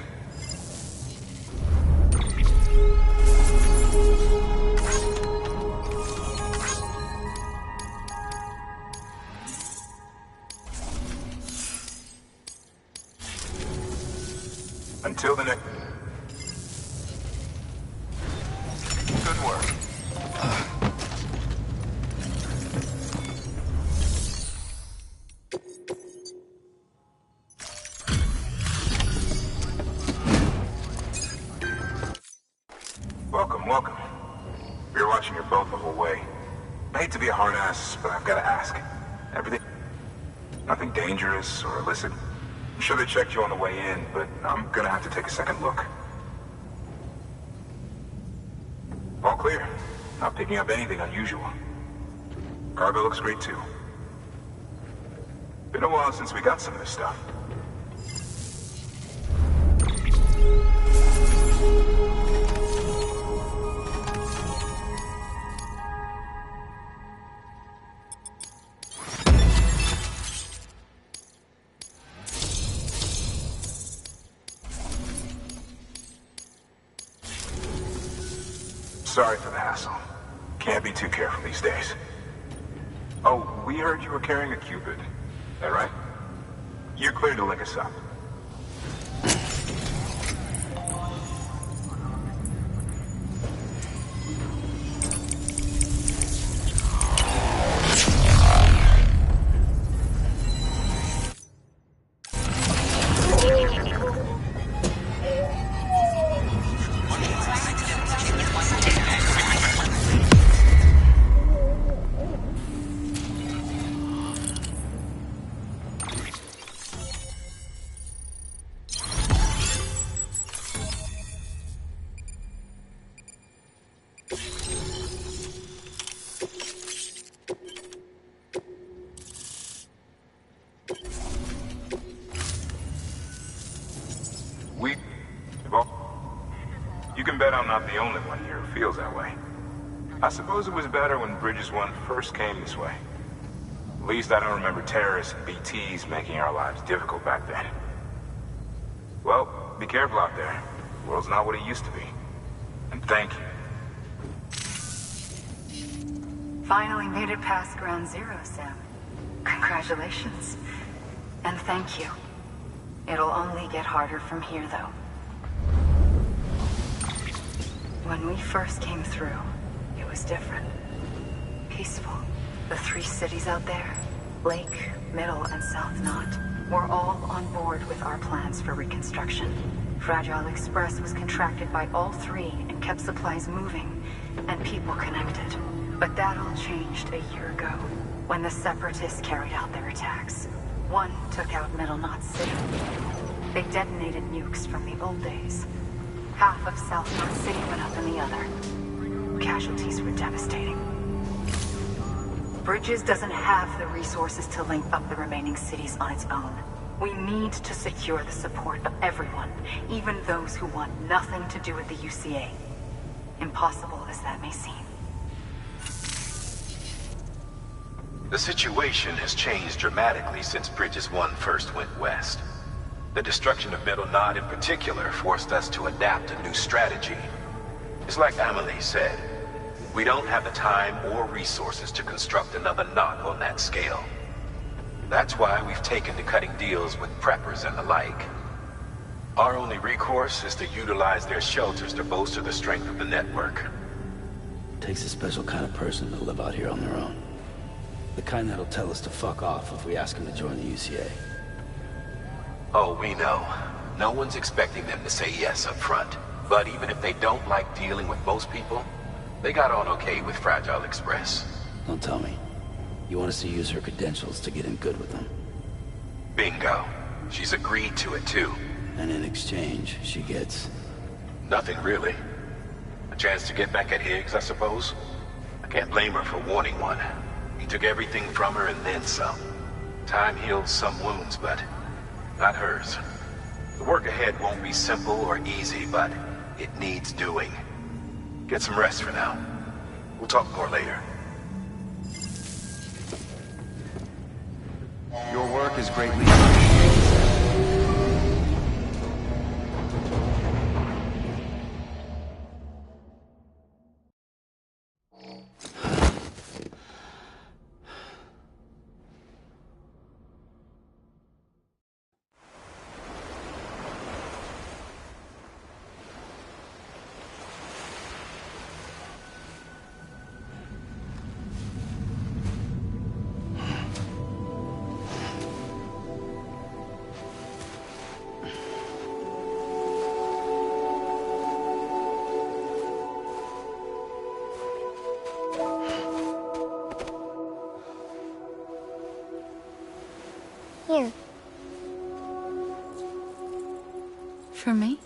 Until the next... Good work. Welcome. We were watching your boat the whole way. I hate to be a hard ass, but I've got to ask. Everything... Nothing dangerous or illicit? I'm sure they checked you on the way in, but I'm gonna have to take a second look. All clear. Not picking up anything unusual. Cargo looks great too. Been a while since we got some of this stuff. Sorry for the hassle. Can't be too careful these days. Oh, we heard you were carrying a Cupid. That right? You're clear to link us up. You can bet I'm not the only one here who feels that way. I suppose it was better when Bridges 1 first came this way. At least I don't remember terrorists and BTs making our lives difficult back then. Well, be careful out there. The world's not what it used to be. And thank you. Finally made it past ground zero, Sam. Congratulations. And thank you. It'll only get harder from here, though. When we first came through, it was different. Peaceful. The 3 cities out there, Lake, Middle, and South Knot, were all on board with our plans for reconstruction. Fragile Express was contracted by all 3 and kept supplies moving and people connected. But that all changed a year ago, when the Separatists carried out their attacks. One took out Middle Knot City. They detonated nukes from the old days. Half of South Knot City went up in the other. Casualties were devastating. Bridges doesn't have the resources to link up the remaining cities on its own. We need to secure the support of everyone, even those who want nothing to do with the UCA. Impossible as that may seem. The situation has changed dramatically since Bridges 1 first went west. The destruction of Middle Knot in particular forced us to adapt a new strategy. It's like Amelie said, we don't have the time or resources to construct another knot on that scale. That's why we've taken to cutting deals with preppers and the like. Our only recourse is to utilize their shelters to bolster the strength of the network. Takes a special kind of person to live out here on their own. The kind that'll tell us to fuck off if we ask them to join the UCA. Oh, we know. No one's expecting them to say yes up front. But even if they don't like dealing with most people, they got on okay with Fragile Express. Don't tell me. You want us to use her credentials to get in good with them? Bingo. She's agreed to it too. And in exchange, she gets... Nothing really. A chance to get back at Higgs, I suppose? I can't blame her for wanting one. He took everything from her and then some. Time heals some wounds, but not hers. The work ahead won't be simple or easy, but it needs doing. Get some rest for now. We'll talk more later. Your work is greatly appreciated. Here. For me?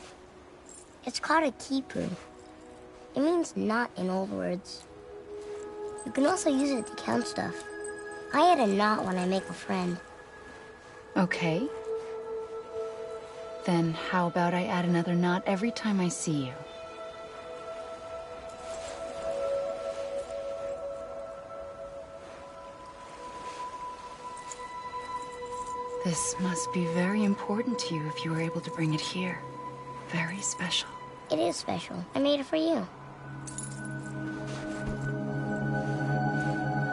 It's called a keeper. It means knot in old words. You can also use it to count stuff. I add a knot when I make a friend. Okay. Then how about I add another knot every time I see you? This must be very important to you if you were able to bring it here. Very special. It is special. I made it for you.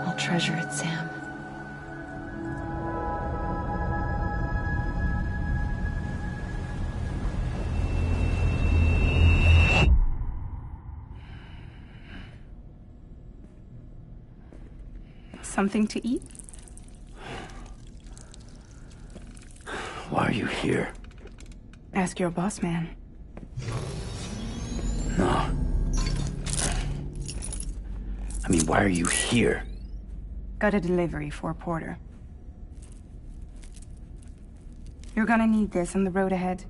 I'll treasure it, Sam. Something to eat? Why are you here? Ask your boss man. No. I mean, why are you here? Got a delivery for Porter. You're gonna need this on the road ahead.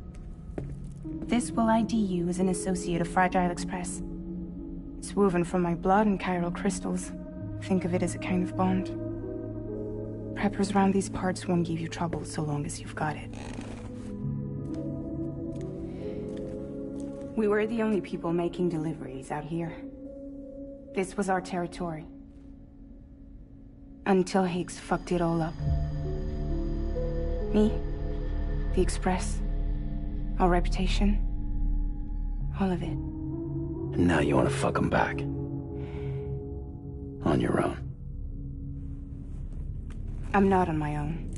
This will ID you as an associate of Fragile Express. It's woven from my blood and chiral crystals. Think of it as a kind of bond. Preppers around these parts won't give you trouble so long as you've got it. We were the only people making deliveries out here. This was our territory. Until Higgs fucked it all up. Me, the Express, our reputation, all of it. And now you want to fuck them back. On your own. I'm not on my own.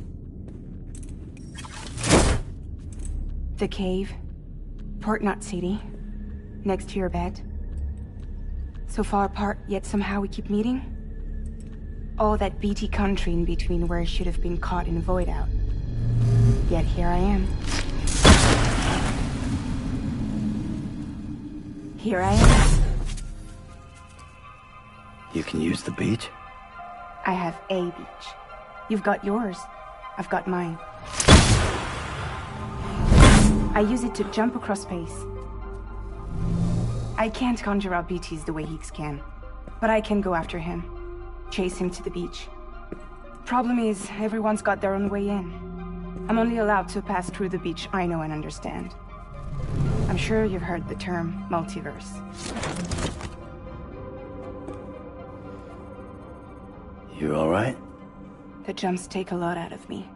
The cave, Port Knot City, next to your bed. So far apart, yet somehow we keep meeting. All that BT country in between where I should have been caught in a void out. Yet here I am. Here I am. You can use the beach? I have a beach. You've got yours. I've got mine. I use it to jump across space. I can't conjure out BTs the way Heeks can, but I can go after him. Chase him to the beach. Problem is, everyone's got their own way in. I'm only allowed to pass through the beach I know and understand. I'm sure you've heard the term multiverse. You all right? The jumps take a lot out of me.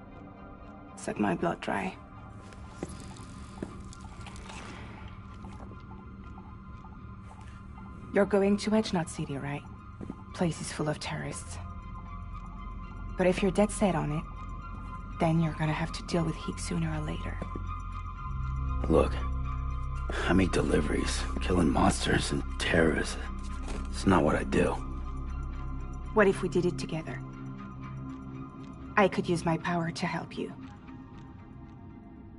Suck my blood dry. You're going to Edge Knot City, right? Place is full of terrorists. But if you're dead set on it, then you're gonna have to deal with Heeks sooner or later. Look, I make deliveries, killing monsters and terrorists. It's not what I do. What if we did it together? I could use my power to help you.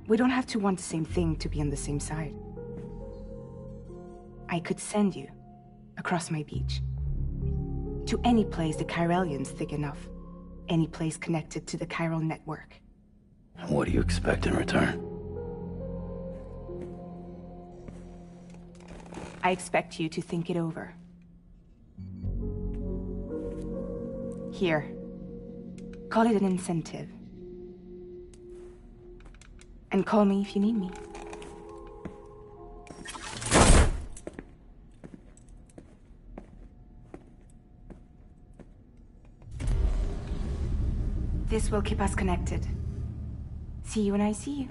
We don't have to want the same thing to be on the same side. I could send you across my beach. To any place the Chiralian's thick enough. Any place connected to the chiral network. What do you expect in return? I expect you to think it over. Here. Call it an incentive. And call me if you need me. This will keep us connected. See you when I see you.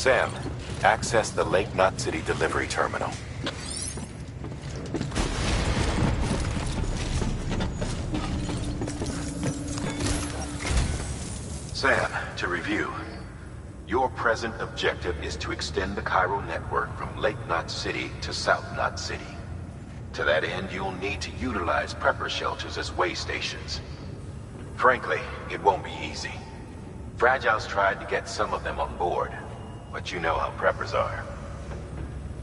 Sam, access the Lake Knot City delivery terminal. Sam, to review. Your present objective is to extend the chiral network from Lake Knot City to South Knot City. To that end, you'll need to utilize prepper shelters as way stations. Frankly, it won't be easy. Fragile's tried to get some of them on board, but you know how preppers are.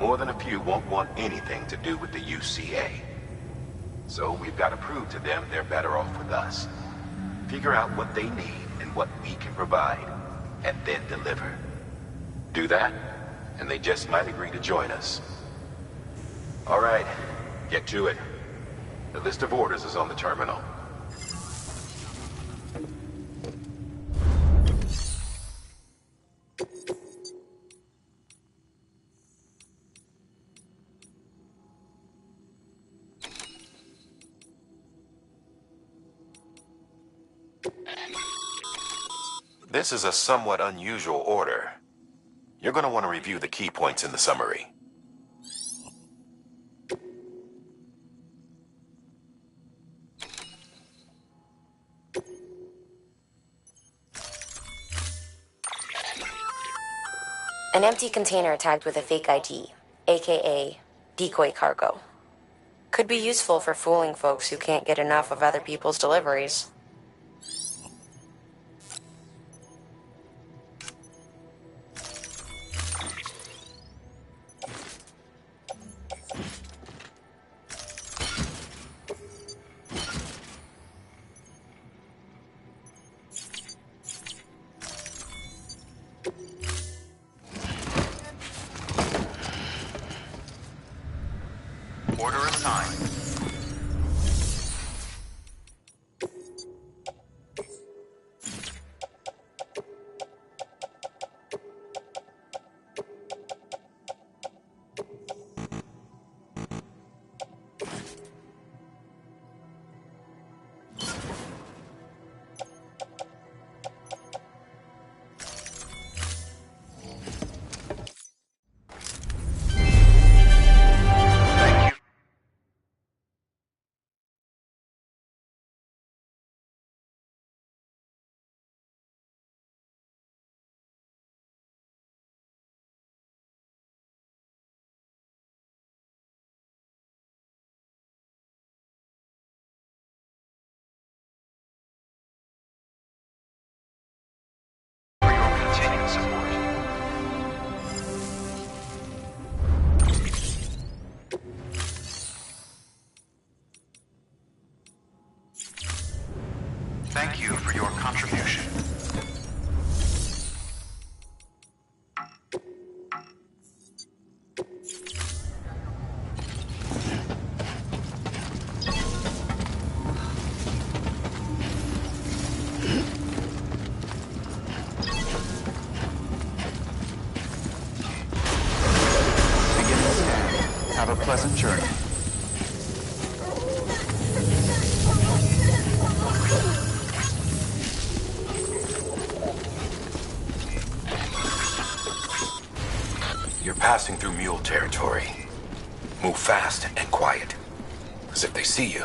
More than a few won't want anything to do with the UCA. So we've got to prove to them they're better off with us. Figure out what they need and what we can provide, and then deliver. Do that, and they just might agree to join us. All right, get to it. The list of orders is on the terminal. This is a somewhat unusual order. You're going to want to review the key points in the summary. An empty container tagged with a fake ID, aka decoy cargo. Could be useful for fooling folks who can't get enough of other people's deliveries. Order assigned. Thank you for your contribution. Beginning scan. Have a pleasant journey. You're passing through mule territory. Move fast and quiet. Because if they see you,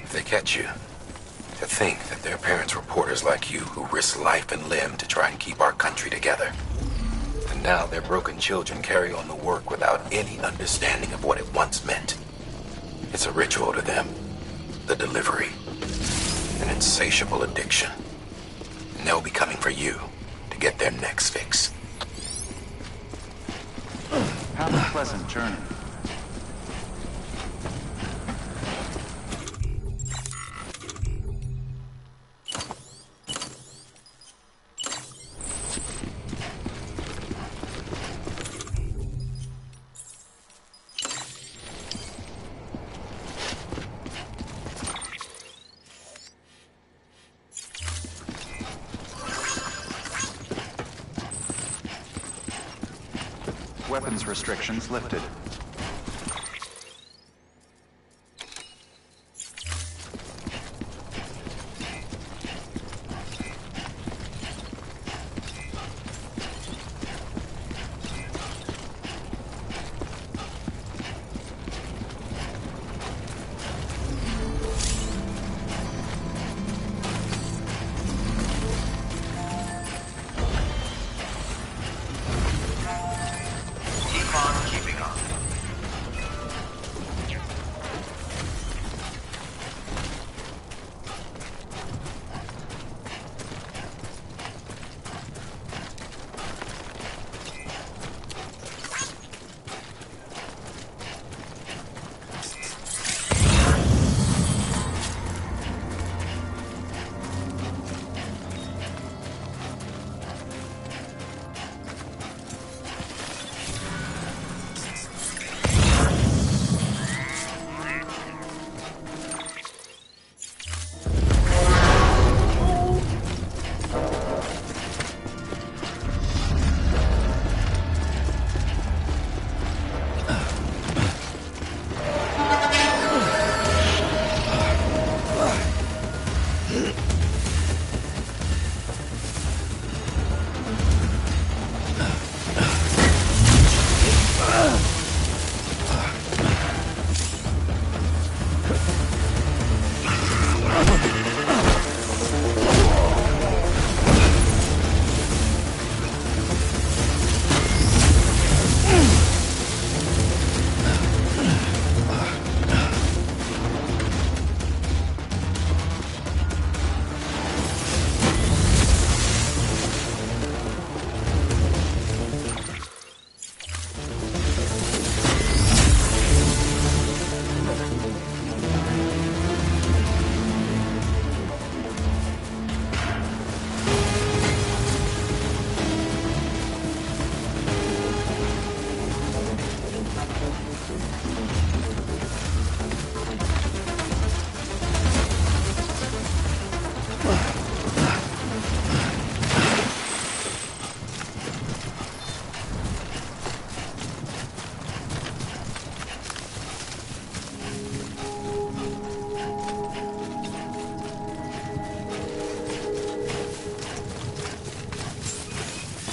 if they catch you, to think that their parents were porters like you who risked life and limb to try and keep our country together. And now their broken children carry on the work without any understanding of what it once meant. It's a ritual to them. The delivery. An insatiable addiction. And they'll be coming for you to get their next fix. Have a pleasant journey. Weapons restrictions lifted. Keep on keeping on.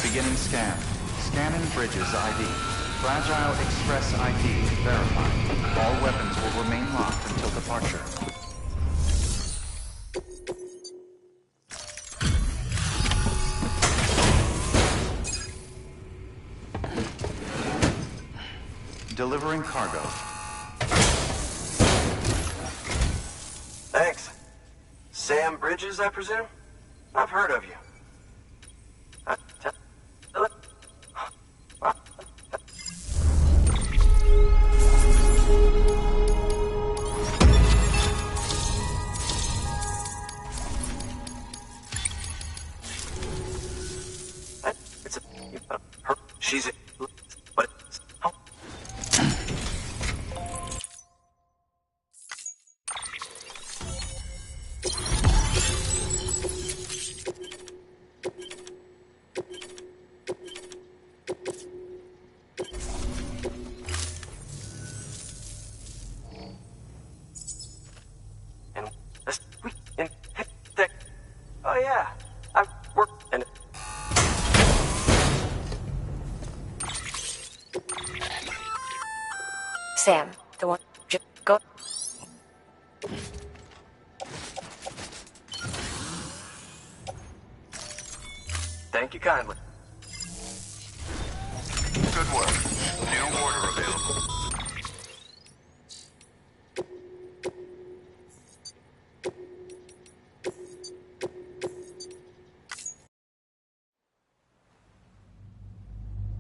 Beginning scan. Scanning bridges ID. Fragile Express ID verified. All weapons will remain locked until departure. Delivering cargo. Thanks. Sam Bridges, I presume? I've heard of you. She's a... What? Oh. And this week in tech. Oh yeah, I've worked in it. Sam, the one. Just go. Thank you kindly. Good work. New order available.